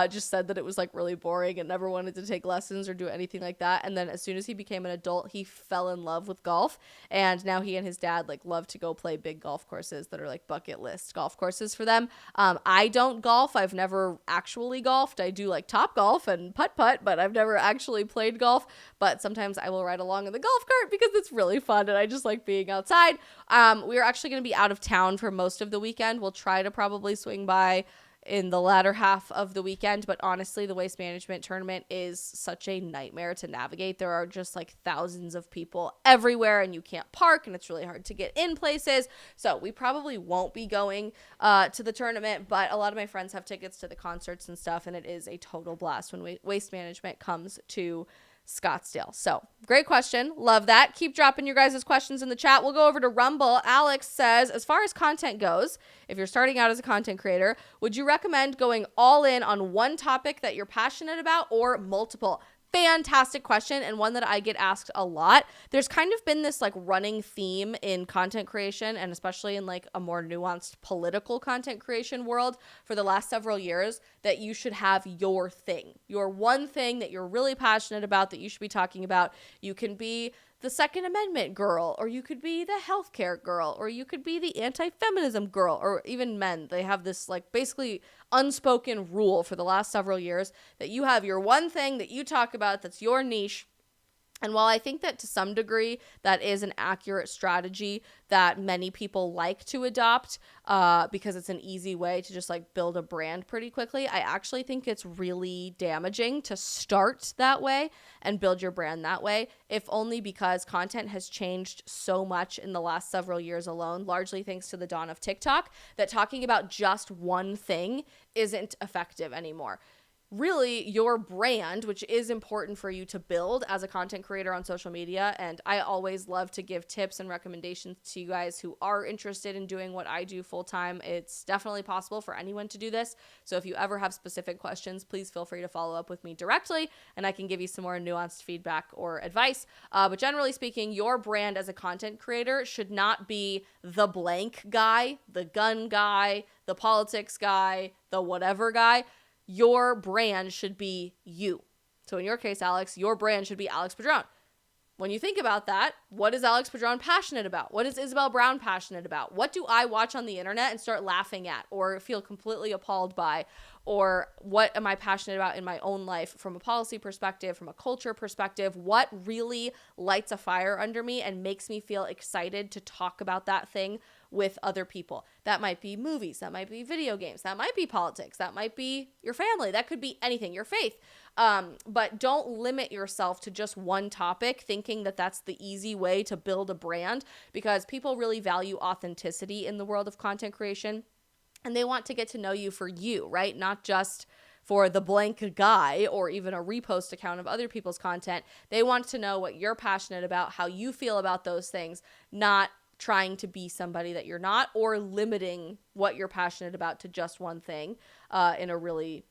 Just said that it was like really boring and never wanted to take lessons or do anything like that. And then as soon as he became an adult, he fell in love with golf, and now he and his dad like love to go play big golf courses that are like bucket list golf courses for them. I don't golf. I've never actually golfed. I do like Top Golf and putt-putt, but I've never actually played golf. But sometimes I will ride along in the golf cart because it's really fun and I just like being outside. We're actually going to be out of town for most of the weekend. We'll try to probably swing by in the latter half of the weekend, but honestly, the Waste Management Tournament is such a nightmare to navigate. There are just like thousands of people everywhere and you can't park and it's really hard to get in places. So we probably won't be going to the tournament, but a lot of my friends have tickets to the concerts and stuff, and it is a total blast when Waste Management comes to Scottsdale. So great question. Love that. Keep dropping your guys' questions in the chat. We'll go over to Rumble. Alex says, as far as content goes, if you're starting out as a content creator, would you recommend going all in on one topic that you're passionate about or multiple? fantastic question, and one that I get asked a lot. There's kind of been this like running theme in content creation, and especially in like a more nuanced political content creation world for the last several years, that you should have your thing, your one thing that you're really passionate about that you should be talking about. You can be the Second Amendment girl, or you could be the healthcare girl, or you could be the anti-feminism girl, or even men. They have this like basically unspoken rule for the last several years that you have your one thing that you talk about that's your niche. And while I think that to some degree that is an accurate strategy that many people like to adopt because it's an easy way to just like build a brand pretty quickly, I actually think it's really damaging to start that way and build your brand that way, if only because content has changed so much in the last several years alone, largely thanks to the dawn of TikTok, that talking about just one thing isn't effective anymore. Really, your brand, which is important for you to build as a content creator on social media, and I always love to give tips and recommendations to you guys who are interested in doing what I do full-time. It's definitely possible for anyone to do this, so if you ever have specific questions, please feel free to follow up with me directly, and I can give you some more nuanced feedback or advice. But generally speaking, your brand as a content creator should not be the blank guy, the gun guy, the politics guy, the whatever guy. Your brand should be you. So in your case, Alex, your brand should be Alex Padron. When you think about that, what is Alex Padron passionate about? What is Isabel Brown passionate about? What do I watch on the internet and start laughing at or feel completely appalled by? Or what am I passionate about in my own life from a policy perspective, from a culture perspective? What really lights a fire under me and makes me feel excited to talk about that thing with other people? That might be movies, that might be video games, that might be politics, that might be your family, that could be anything, your faith. But don't limit yourself to just one topic thinking that that's the easy way to build a brand, because people really value authenticity in the world of content creation. And they want to get to know you for you, right? Not just for the blank guy or even a repost account of other people's content. They want to know what you're passionate about, how you feel about those things, not trying to be somebody that you're not, or limiting what you're passionate about to just one thing in a really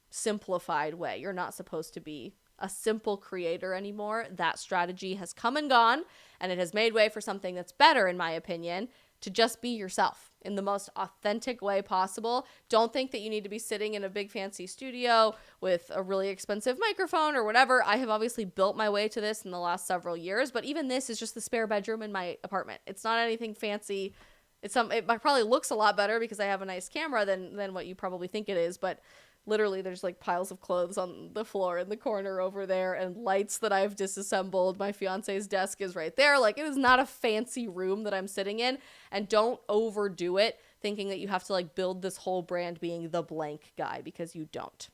simplified way. You're not supposed to be a simple creator anymore. That strategy has come and gone, and it has made way for something that's better, in my opinion, to just be yourself in the most authentic way possible. Don't think that you need to be sitting in a big fancy studio with a really expensive microphone or whatever. I have obviously built my way to this in the last several years, but even this is just the spare bedroom in my apartment. It's not anything fancy. It probably looks a lot better because I have a nice camera than what you probably think it is, but literally there's like piles of clothes on the floor in the corner over there and lights that I've disassembled. My fiance's desk is right there. Like, it is not a fancy room that I'm sitting in. And don't overdo it thinking that you have to like build this whole brand being the blank guy, because you don't.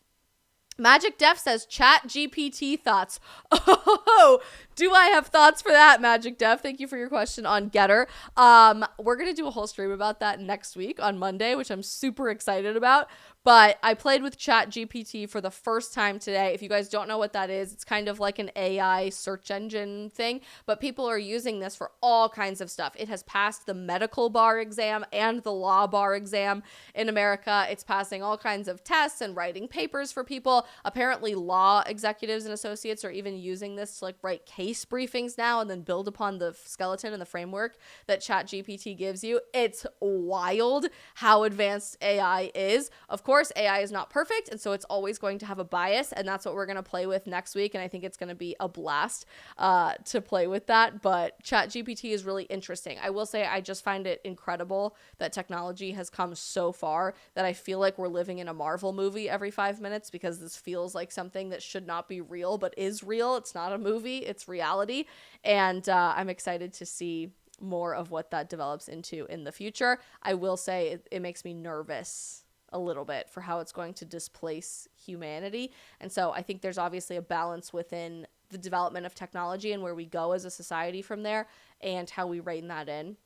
Magic Def says, Chat GPT thoughts. Oh, do I have thoughts for that, Magic Def? Thank you for your question on Getter. We're going to do a whole stream about that next week on Monday, which I'm super excited about. But I played with Chat GPT for the first time today. If you guys don't know what that is, it's kind of like an AI search engine thing, but people are using this for all kinds of stuff. It has passed the medical bar exam and the law bar exam in America. It's passing all kinds of tests and writing papers for people. Apparently, law executives and associates are even using this to like write case briefings now and then build upon the skeleton and the framework that Chat GPT gives you. It's wild how advanced AI is. Of course, AI is not perfect, and so it's always going to have a bias, and that's what we're going to play with next week, and I think it's going to be a blast to play with that. But ChatGPT is really interesting. I will say I just find it incredible that technology has come so far that I feel like we're living in a Marvel movie every 5 minutes, because this feels like something that should not be real but is real. It's not a movie, it's reality, and I'm excited to see more of what that develops into in the future. I will say it makes me nervous a little bit for how it's going to displace humanity. And so I think there's obviously a balance within the development of technology and where we go as a society from there, and how we rein that in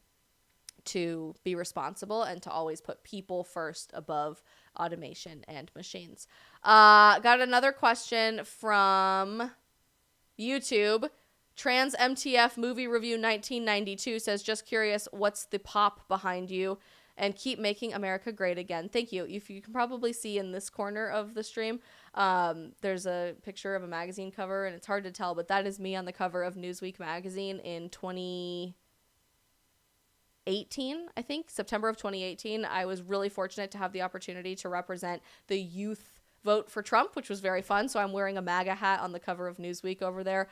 to be responsible and to always put people first above automation and machines. Got another question from YouTube. Trans MTF Movie Review 1992 says, just curious, what's the pop behind you? and keep making America great again. Thank you. If you can probably see in this corner of the stream, there's a picture of a magazine cover, and it's hard to tell, but that is me on the cover of Newsweek magazine in 2018, I think, September of 2018. I was really fortunate to have the opportunity to represent the youth vote for Trump, which was very fun. So I'm wearing a MAGA hat on the cover of Newsweek over there,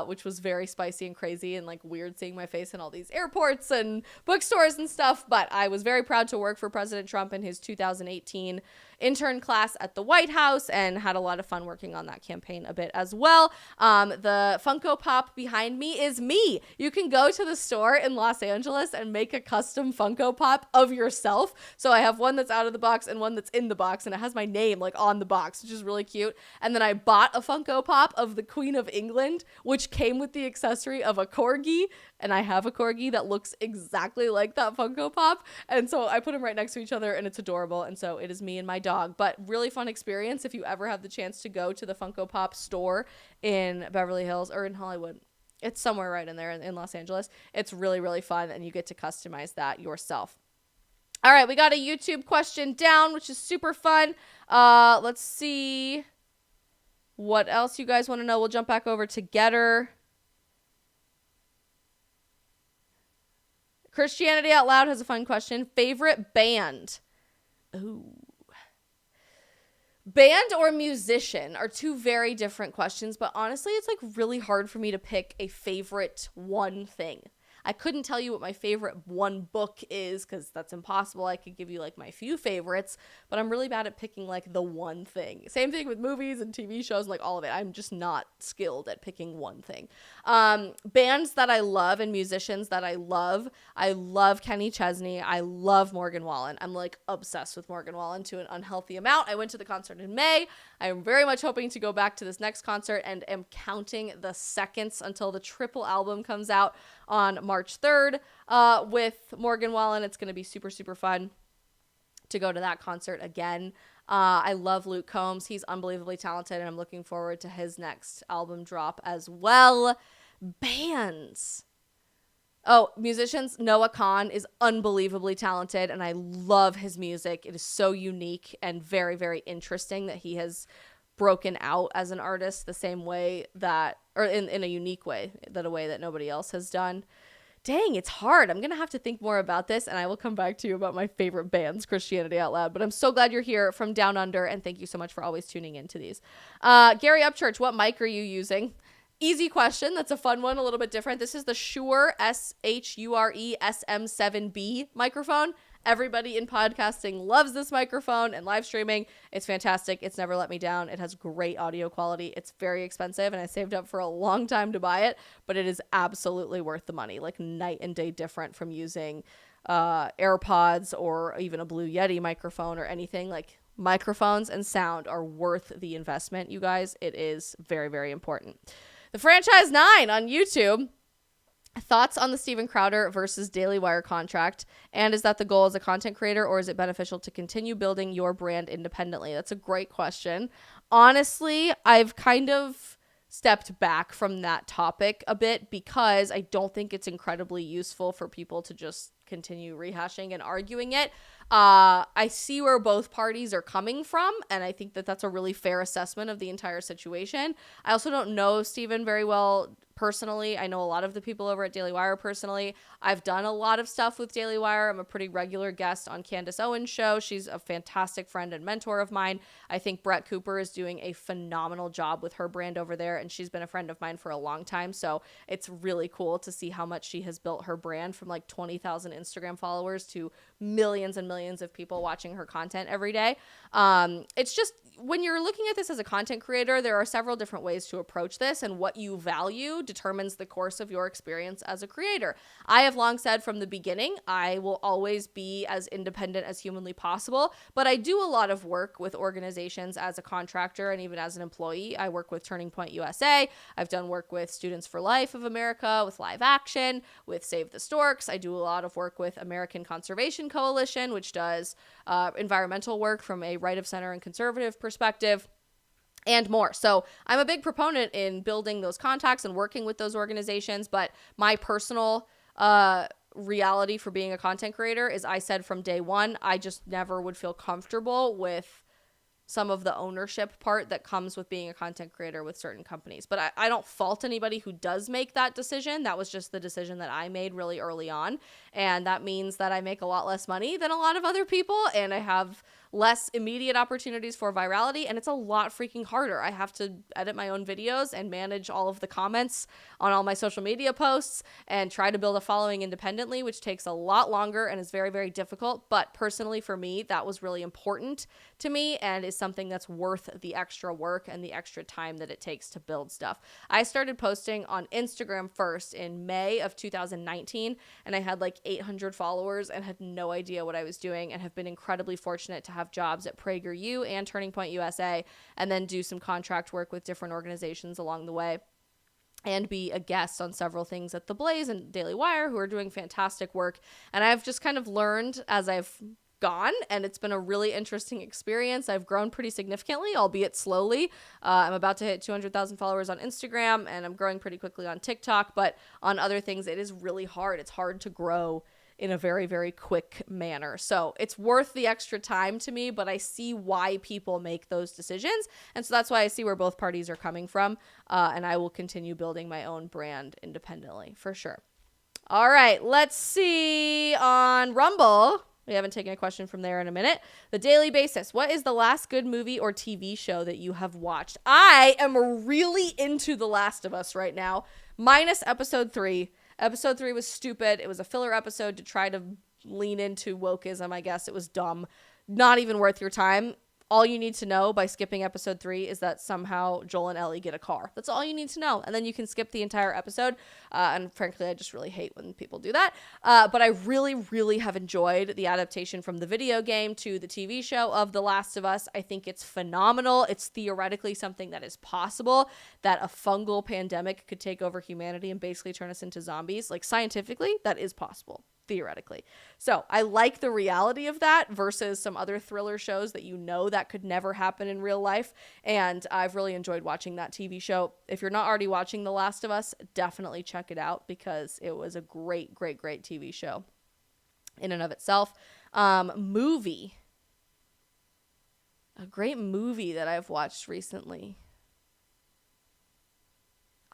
which was very spicy and crazy and like weird seeing my face in all these airports and bookstores and stuff. But I was very proud to work for President Trump in his 2018 intern class at the White House and had a lot of fun working on that campaign a bit as well. The Funko Pop behind me is me. You can go to the store in Los Angeles and make a custom Funko Pop of yourself. So I have one that's out of the box and one that's in the box, and it has my name like on the box, which is really cute. And then I bought a Funko Pop of the Queen of England, which came with the accessory of a corgi, and I have a corgi that looks exactly like that Funko Pop. And so I put them right next to each other, and it's adorable. And so it is me and my dog, but really fun experience if you ever have the chance to go to the Funko Pop store in Beverly Hills or in Hollywood. It's somewhere right in there in Los Angeles. It's really, really fun, and you get to customize that yourself. All right, we got a YouTube question down, which is super fun. Let's see what else you guys want to know. We'll jump back over to Getter. Christianity Out Loud has a fun question. Favorite band? Ooh. Band or musician are two very different questions, but honestly, it's like really hard for me to pick a favorite one thing. I couldn't tell you what my favorite one book is because that's impossible. I could give you like my few favorites, but I'm really bad at picking like the one thing. Same thing with movies and TV shows and like all of it. I'm just not skilled at picking one thing. Bands that I love and musicians that I love Kenny Chesney. I love Morgan Wallen. I'm like obsessed with Morgan Wallen to an unhealthy amount. I went to the concert in May. I'm very much hoping to go back to this next concert and am counting the seconds until the triple album comes out on March 3rd with Morgan Wallen. It's going to be super, super fun to go to that concert again. I love Luke Combs. He's unbelievably talented, and I'm looking forward to his next album drop as well. Bands. Oh, musicians. Noah Kahn is unbelievably talented, and I love his music. It is so unique and very, very interesting that he has broken out as an artist the same way that, or in a unique way, a way that nobody else has done. Dang, it's hard. I'm going to have to think more about this, and I will come back to you about my favorite bands, Christianity Out Loud. But I'm so glad you're here from Down Under, and thank you so much for always tuning into these. Gary Upchurch, what mic are you using? Easy question. That's a fun one, a little bit different. This is the Shure Shure SM7B microphone. Everybody in podcasting loves this microphone and live streaming. It's fantastic. It's never let me down. It has great audio quality. It's very expensive, and I saved up for a long time to buy it, but it is absolutely worth the money. Like night and day different from using AirPods or even a Blue Yeti microphone or anything. Like microphones and sound are worth the investment, you guys. It is very, very important. The Franchise 9 on YouTube. Thoughts on the Steven Crowder versus Daily Wire contract? And is that the goal as a content creator, or is it beneficial to continue building your brand independently? That's a great question. Honestly, I've kind of stepped back from that topic a bit because I don't think it's incredibly useful for people to just continue rehashing and arguing it. I see where both parties are coming from, and I think that that's a really fair assessment of the entire situation. I also don't know Steven very well personally. I know a lot of the people over at Daily Wire personally. I've done a lot of stuff with Daily Wire. I'm a pretty regular guest on Candace Owens' show. She's a fantastic friend and mentor of mine. I think Brett Cooper is doing a phenomenal job with her brand over there, and she's been a friend of mine for a long time. So it's really cool to see how much she has built her brand from like 20,000 Instagram followers to millions and millions of people watching her content every day. It's just, when you're looking at this as a content creator, there are several different ways to approach this, and what you value determines the course of your experience as a creator. I have long said from the beginning, I will always be as independent as humanly possible, but I do a lot of work with organizations as a contractor and even as an employee. I work with Turning Point USA. I've done work with Students for Life of America, with Live Action, with Save the Storks. I do a lot of work with American Conservation Coalition, which does environmental work from a right of center and conservative perspective, and more. So I'm a big proponent in building those contacts and working with those organizations, but my personal reality for being a content creator is I said from day one, I just never would feel comfortable with some of the ownership part that comes with being a content creator with certain companies. But I don't fault anybody who does make that decision. That was just the decision that I made really early on. And that means that I make a lot less money than a lot of other people, and I have less immediate opportunities for virality, and it's a lot freaking harder. I have to edit my own videos and manage all of the comments on all my social media posts and try to build a following independently, which takes a lot longer and is very, very difficult. But personally, for me, that was really important to me and is something that's worth the extra work and the extra time that it takes to build stuff. I started posting on Instagram first in May of 2019, and I had like 800 followers and had no idea what I was doing, and have been incredibly fortunate to have jobs at PragerU and Turning Point USA, and then do some contract work with different organizations along the way, and be a guest on several things at The Blaze and Daily Wire, who are doing fantastic work. And I've just kind of learned as I've gone, and it's been a really interesting experience. I've grown pretty significantly, albeit slowly. I'm about to hit 200,000 followers on Instagram, and I'm growing pretty quickly on TikTok, but on other things, it is really hard. It's hard to grow in a very, very quick manner. So it's worth the extra time to me, but I see why people make those decisions. And so that's why I see where both parties are coming from. And I will continue building my own brand independently for sure. All right, let's see on Rumble. We haven't taken a question from there in a minute. The Daily Basis. What is the last good movie or TV show that you have watched? I am really into The Last of Us right now, minus episode 3. Episode 3 was stupid. It was a filler episode to try to lean into wokeism, I guess. It was dumb. Not even worth your time. All you need to know by skipping episode 3 is that somehow Joel and Ellie get a car. That's all you need to know. And then you can skip the entire episode. And frankly, I just really hate when people do that. But I really, really have enjoyed the adaptation from the video game to the TV show of The Last of Us. I think it's phenomenal. It's theoretically something that is possible, that a fungal pandemic could take over humanity and basically turn us into zombies. Like, scientifically, that is possible. Theoretically. So I like the reality of that versus some other thriller shows that that could never happen in real life. And I've really enjoyed watching that TV show. If you're not already watching The Last of Us, definitely check it out because it was a great, great, great TV show in and of itself. Movie. A great movie that I've watched recently.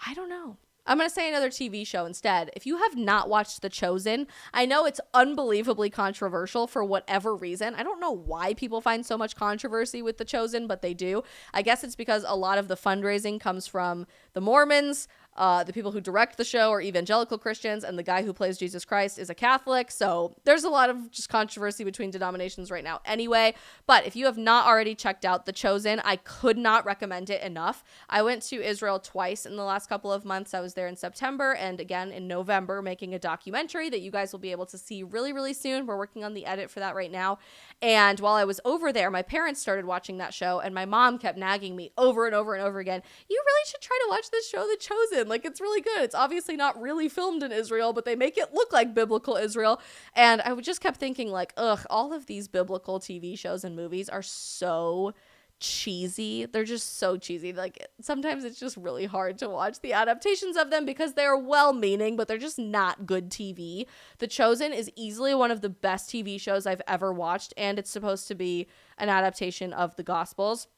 I don't know. I'm going to say another TV show instead. If you have not watched The Chosen, I know it's unbelievably controversial for whatever reason. I don't know why people find so much controversy with The Chosen, but they do. I guess it's because a lot of the fundraising comes from the Mormons. The people who direct the show are evangelical Christians, and the guy who plays Jesus Christ is a Catholic. So there's a lot of just controversy between denominations right now anyway. But if you have not already checked out The Chosen, I could not recommend it enough. I went to Israel twice in the last couple of months. I was there in September and again in November making a documentary that you guys will be able to see really, really soon. We're working on the edit for that right now. And while I was over there, my parents started watching that show, and my mom kept nagging me over and over and over again, you really should try to watch this show, The Chosen. Like, it's really good. It's obviously not really filmed in Israel, but they make it look like biblical Israel. And I just kept thinking, like, all of these biblical TV shows and movies are so cheesy. They're just so cheesy. Like, sometimes it's just really hard to watch the adaptations of them because they're well-meaning, but they're just not good TV. The Chosen is easily one of the best TV shows I've ever watched, and it's supposed to be an adaptation of the Gospels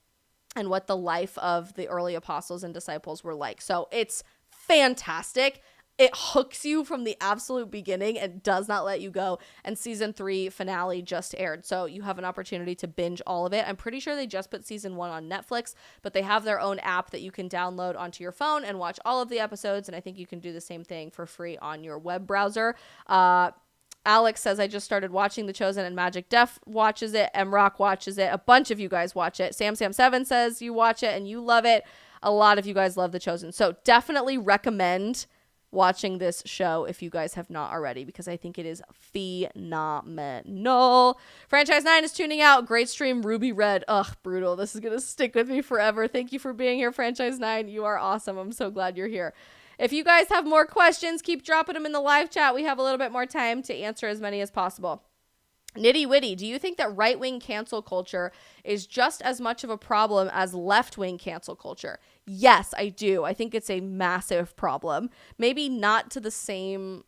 and what the life of the early apostles and disciples were like. So it's fantastic. It hooks you from the absolute beginning and does not let you go. And season 3 finale just aired, so you have an opportunity to binge all of it. I'm pretty sure they just put season 1 on Netflix, but they have their own app that you can download onto your phone and watch all of the episodes. And I think you can do the same thing for free on your web browser. Alex says, I just started watching The Chosen, and Magic Def watches it. M-Rock watches it. A bunch of you guys watch it. Sam7 says you watch it and you love it. A lot of you guys love The Chosen. So definitely recommend watching this show if you guys have not already, because I think it is phenomenal. Franchise 9 is tuning out. Great stream, Ruby Red. Ugh, brutal. This is going to stick with me forever. Thank you for being here, Franchise 9. You are awesome. I'm so glad you're here. If you guys have more questions, keep dropping them in the live chat. We have a little bit more time to answer as many as possible. Nitty Witty, do you think that right-wing cancel culture is just as much of a problem as left-wing cancel culture? Yes, I do. I think it's a massive problem. Maybe not to the same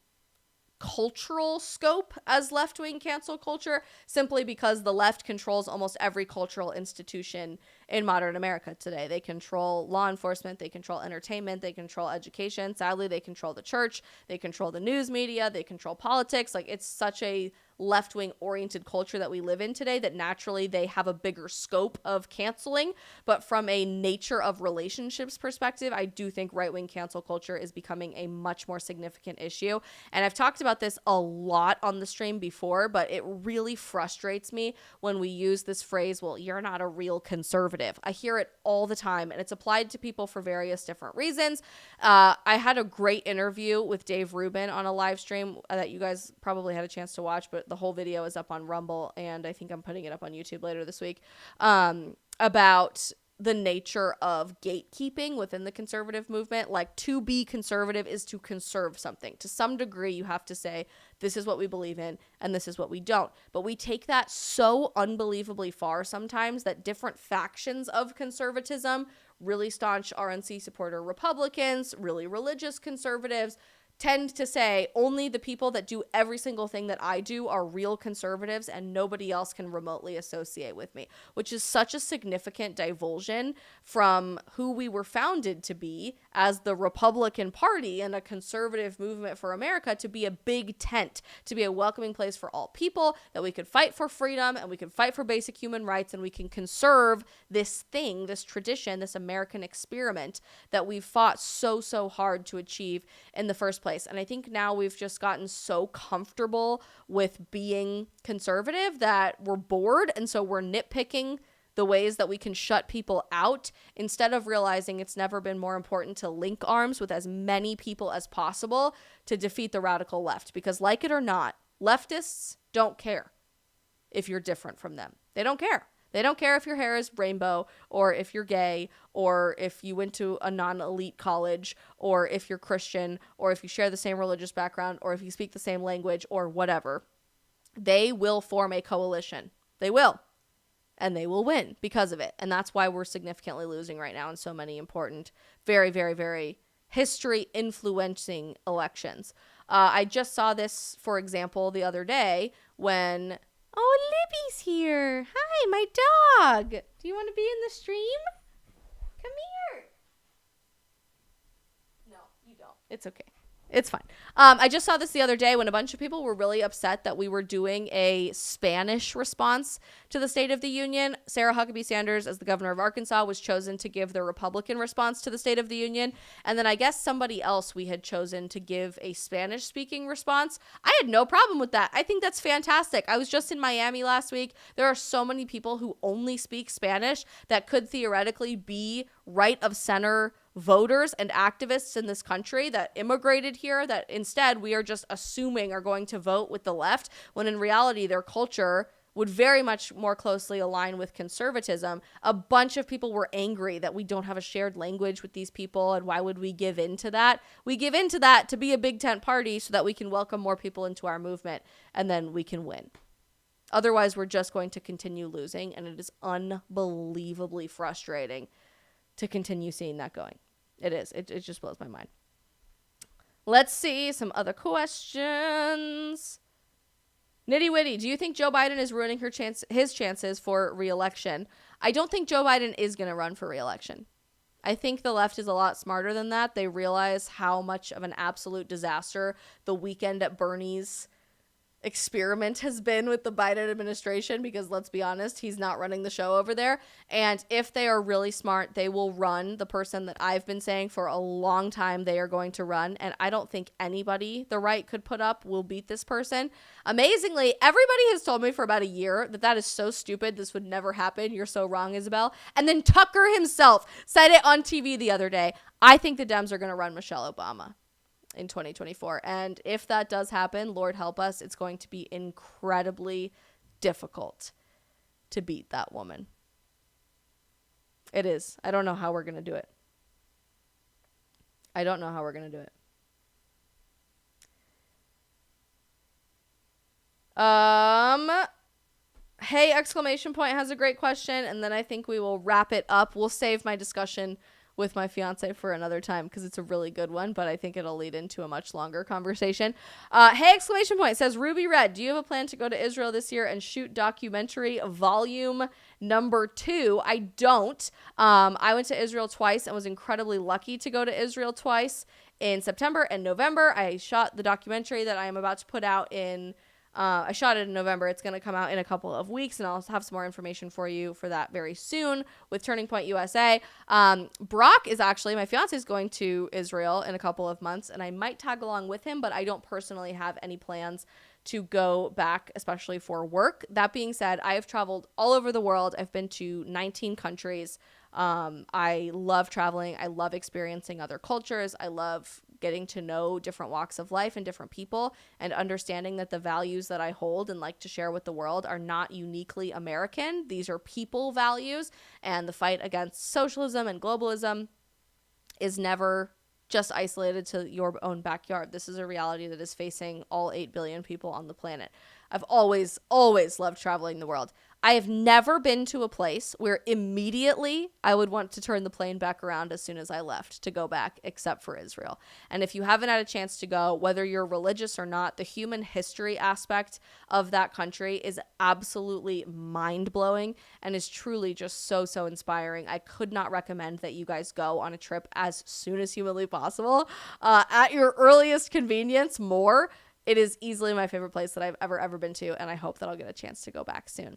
cultural scope as left-wing cancel culture, simply because the left controls almost every cultural institution in modern America today. They control law enforcement, they control entertainment, they control education. Sadly, they control the church, they control the news media, they control politics. Like, it's such a left-wing oriented culture that we live in today that naturally they have a bigger scope of canceling. But from a nature of relationships perspective, I do think right-wing cancel culture is becoming a much more significant issue. And I've talked about this a lot on the stream before, but it really frustrates me when we use this phrase, well, you're not a real conservative. I hear it all the time, and it's applied to people for various different reasons. I had a great interview with Dave Rubin on a live stream that you guys probably had a chance to watch, but the whole video is up on Rumble, and I think I'm putting it up on YouTube later this week, about the nature of gatekeeping within the conservative movement. Like, to be conservative is to conserve something. To some degree, you have to say, this is what we believe in, and this is what we don't. But we take that so unbelievably far sometimes that different factions of conservatism, really staunch RNC supporter Republicans, really religious conservatives, tend to say only the people that do every single thing that I do are real conservatives and nobody else can remotely associate with me, which is such a significant divulsion from who we were founded to be as the Republican Party and a conservative movement for America, to be a big tent, to be a welcoming place for all people, that we could fight for freedom and we can fight for basic human rights and we can conserve this thing, this tradition, this American experiment that we've fought so hard to achieve in the first place. And I think now we've just gotten so comfortable with being conservative that we're bored, and so we're nitpicking the ways that we can shut people out instead of realizing it's never been more important to link arms with as many people as possible to defeat the radical left. Because, like it or not, leftists don't care if you're different from them. They don't care. They don't care if your hair is rainbow, or if you're gay, or if you went to a non-elite college, or if you're Christian, or if you share the same religious background, or if you speak the same language, or whatever. They will form a coalition. They will. And they will win because of it. And that's why we're significantly losing right now in so many important, very, very, very history-influencing elections. I just saw this, for example, the other day when... Oh, Libby's here. Hi, my dog. Do you want to be in the stream? Come here. No, you don't. It's okay. It's fine. I just saw this the other day when a bunch of people were really upset that we were doing a Spanish response to the State of the Union. Sarah Huckabee Sanders, as the governor of Arkansas, was chosen to give the Republican response to the State of the Union. And then I guess somebody else we had chosen to give a Spanish-speaking response. I had no problem with that. I think that's fantastic. I was just in Miami last week. There are so many people who only speak Spanish that could theoretically be right of center voters and activists in this country that immigrated here, that instead we are just assuming are going to vote with the left, when in reality their culture would very much more closely align with conservatism. A bunch of people were angry that we don't have a shared language with these people, and why would we give in to that? We give in to that to be a big tent party so that we can welcome more people into our movement, and then we can win. Otherwise, we're just going to continue losing, and it is unbelievably frustrating to continue seeing that going. It is. It just blows my mind. Let's see some other questions. Nitty Witty, do you think Joe Biden is ruining his chances for re-election? I don't think Joe Biden is going to run for re-election. I think the left is a lot smarter than that. They realize how much of an absolute disaster the Weekend at Bernie's experiment has been with the Biden administration, because let's be honest, he's not running the show over there. And if they are really smart, they will run the person that I've been saying for a long time they are going to run. And I don't think anybody the right could put up will beat this person. Amazingly, everybody has told me for about a year that is so stupid. This would never happen. You're so wrong, Isabel. And then Tucker himself said it on TV the other day. I think the Dems are going to run Michelle Obama in 2024. And if that does happen, Lord help us, it's going to be incredibly difficult to beat that woman. It is. I don't know how we're going to do it. I don't know how we're going to do it. Hey, exclamation point has a great question, and then I think we will wrap it up. We'll save my discussion with my fiance for another time because it's a really good one, but I think it'll lead into a much longer conversation. Hey, exclamation point, says Ruby Red, do you have a plan to go to Israel this year and shoot documentary volume number 2? I don't. I went to Israel twice and was incredibly lucky to go to Israel twice. In September and November, I shot the documentary that I am about to put out in I shot it in November. It's going to come out in a couple of weeks, and I'll have some more information for you for that very soon with Turning Point USA. Brock is actually, my fiance is going to Israel in a couple of months, and I might tag along with him, but I don't personally have any plans to go back, especially for work. That being said, I have traveled all over the world. I've been to 19 countries. I love traveling. I love experiencing other cultures. I love getting to know different walks of life and different people, and understanding that the values that I hold and like to share with the world are not uniquely American. These are people values, and the fight against socialism and globalism is never just isolated to your own backyard. This is a reality that is facing all 8 billion people on the planet. I've always loved traveling the world. I have never been to a place where immediately I would want to turn the plane back around as soon as I left to go back, except for Israel. And if you haven't had a chance to go, whether you're religious or not, the human history aspect of that country is absolutely mind-blowing and is truly just so inspiring. I could not recommend that you guys go on a trip as soon as humanly possible. At your earliest convenience, more. It is easily my favorite place that I've ever been to, and I hope that I'll get a chance to go back soon.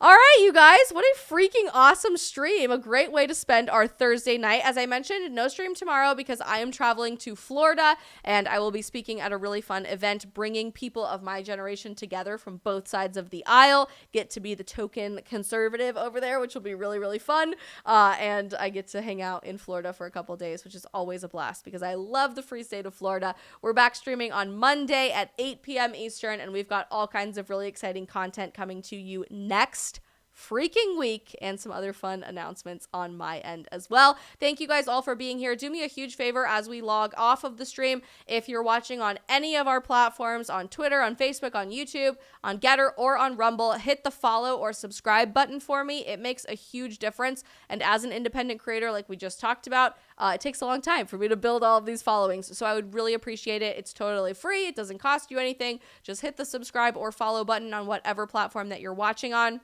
All right, you guys, what a freaking awesome stream. A great way to spend our Thursday night. As I mentioned, no stream tomorrow because I am traveling to Florida, and I will be speaking at a really fun event, bringing people of my generation together from both sides of the aisle. Get to be the token conservative over there, which will be really fun. And I get to hang out in Florida for a couple days, which is always a blast because I love the free state of Florida. We're back streaming on Monday at 8 p.m. Eastern, and we've got all kinds of really exciting content coming to you next freaking week, and some other fun announcements on my end as well. Thank you guys all for being here. Do me a huge favor as we log off of the stream. If you're watching on any of our platforms, on Twitter, on Facebook, on YouTube, on Getter, or on Rumble, hit the follow or subscribe button for me. It makes a huge difference. And as an independent creator, like we just talked about, it takes a long time for me to build all of these followings. So I would really appreciate it. It's totally free. It doesn't cost you anything. Just hit the subscribe or follow button on whatever platform that you're watching on.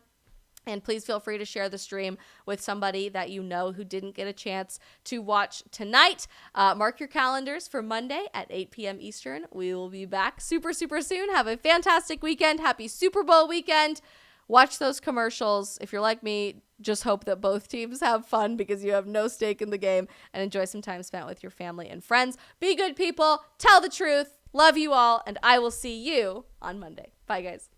And please feel free to share the stream with somebody that you know who didn't get a chance to watch tonight. Mark your calendars for Monday at 8 p.m. Eastern. We will be back super soon. Have a fantastic weekend. Happy Super Bowl weekend. Watch those commercials. If you're like me, just hope that both teams have fun because you have no stake in the game, and enjoy some time spent with your family and friends. Be good people. Tell the truth. Love you all, and I will see you on Monday. Bye, guys.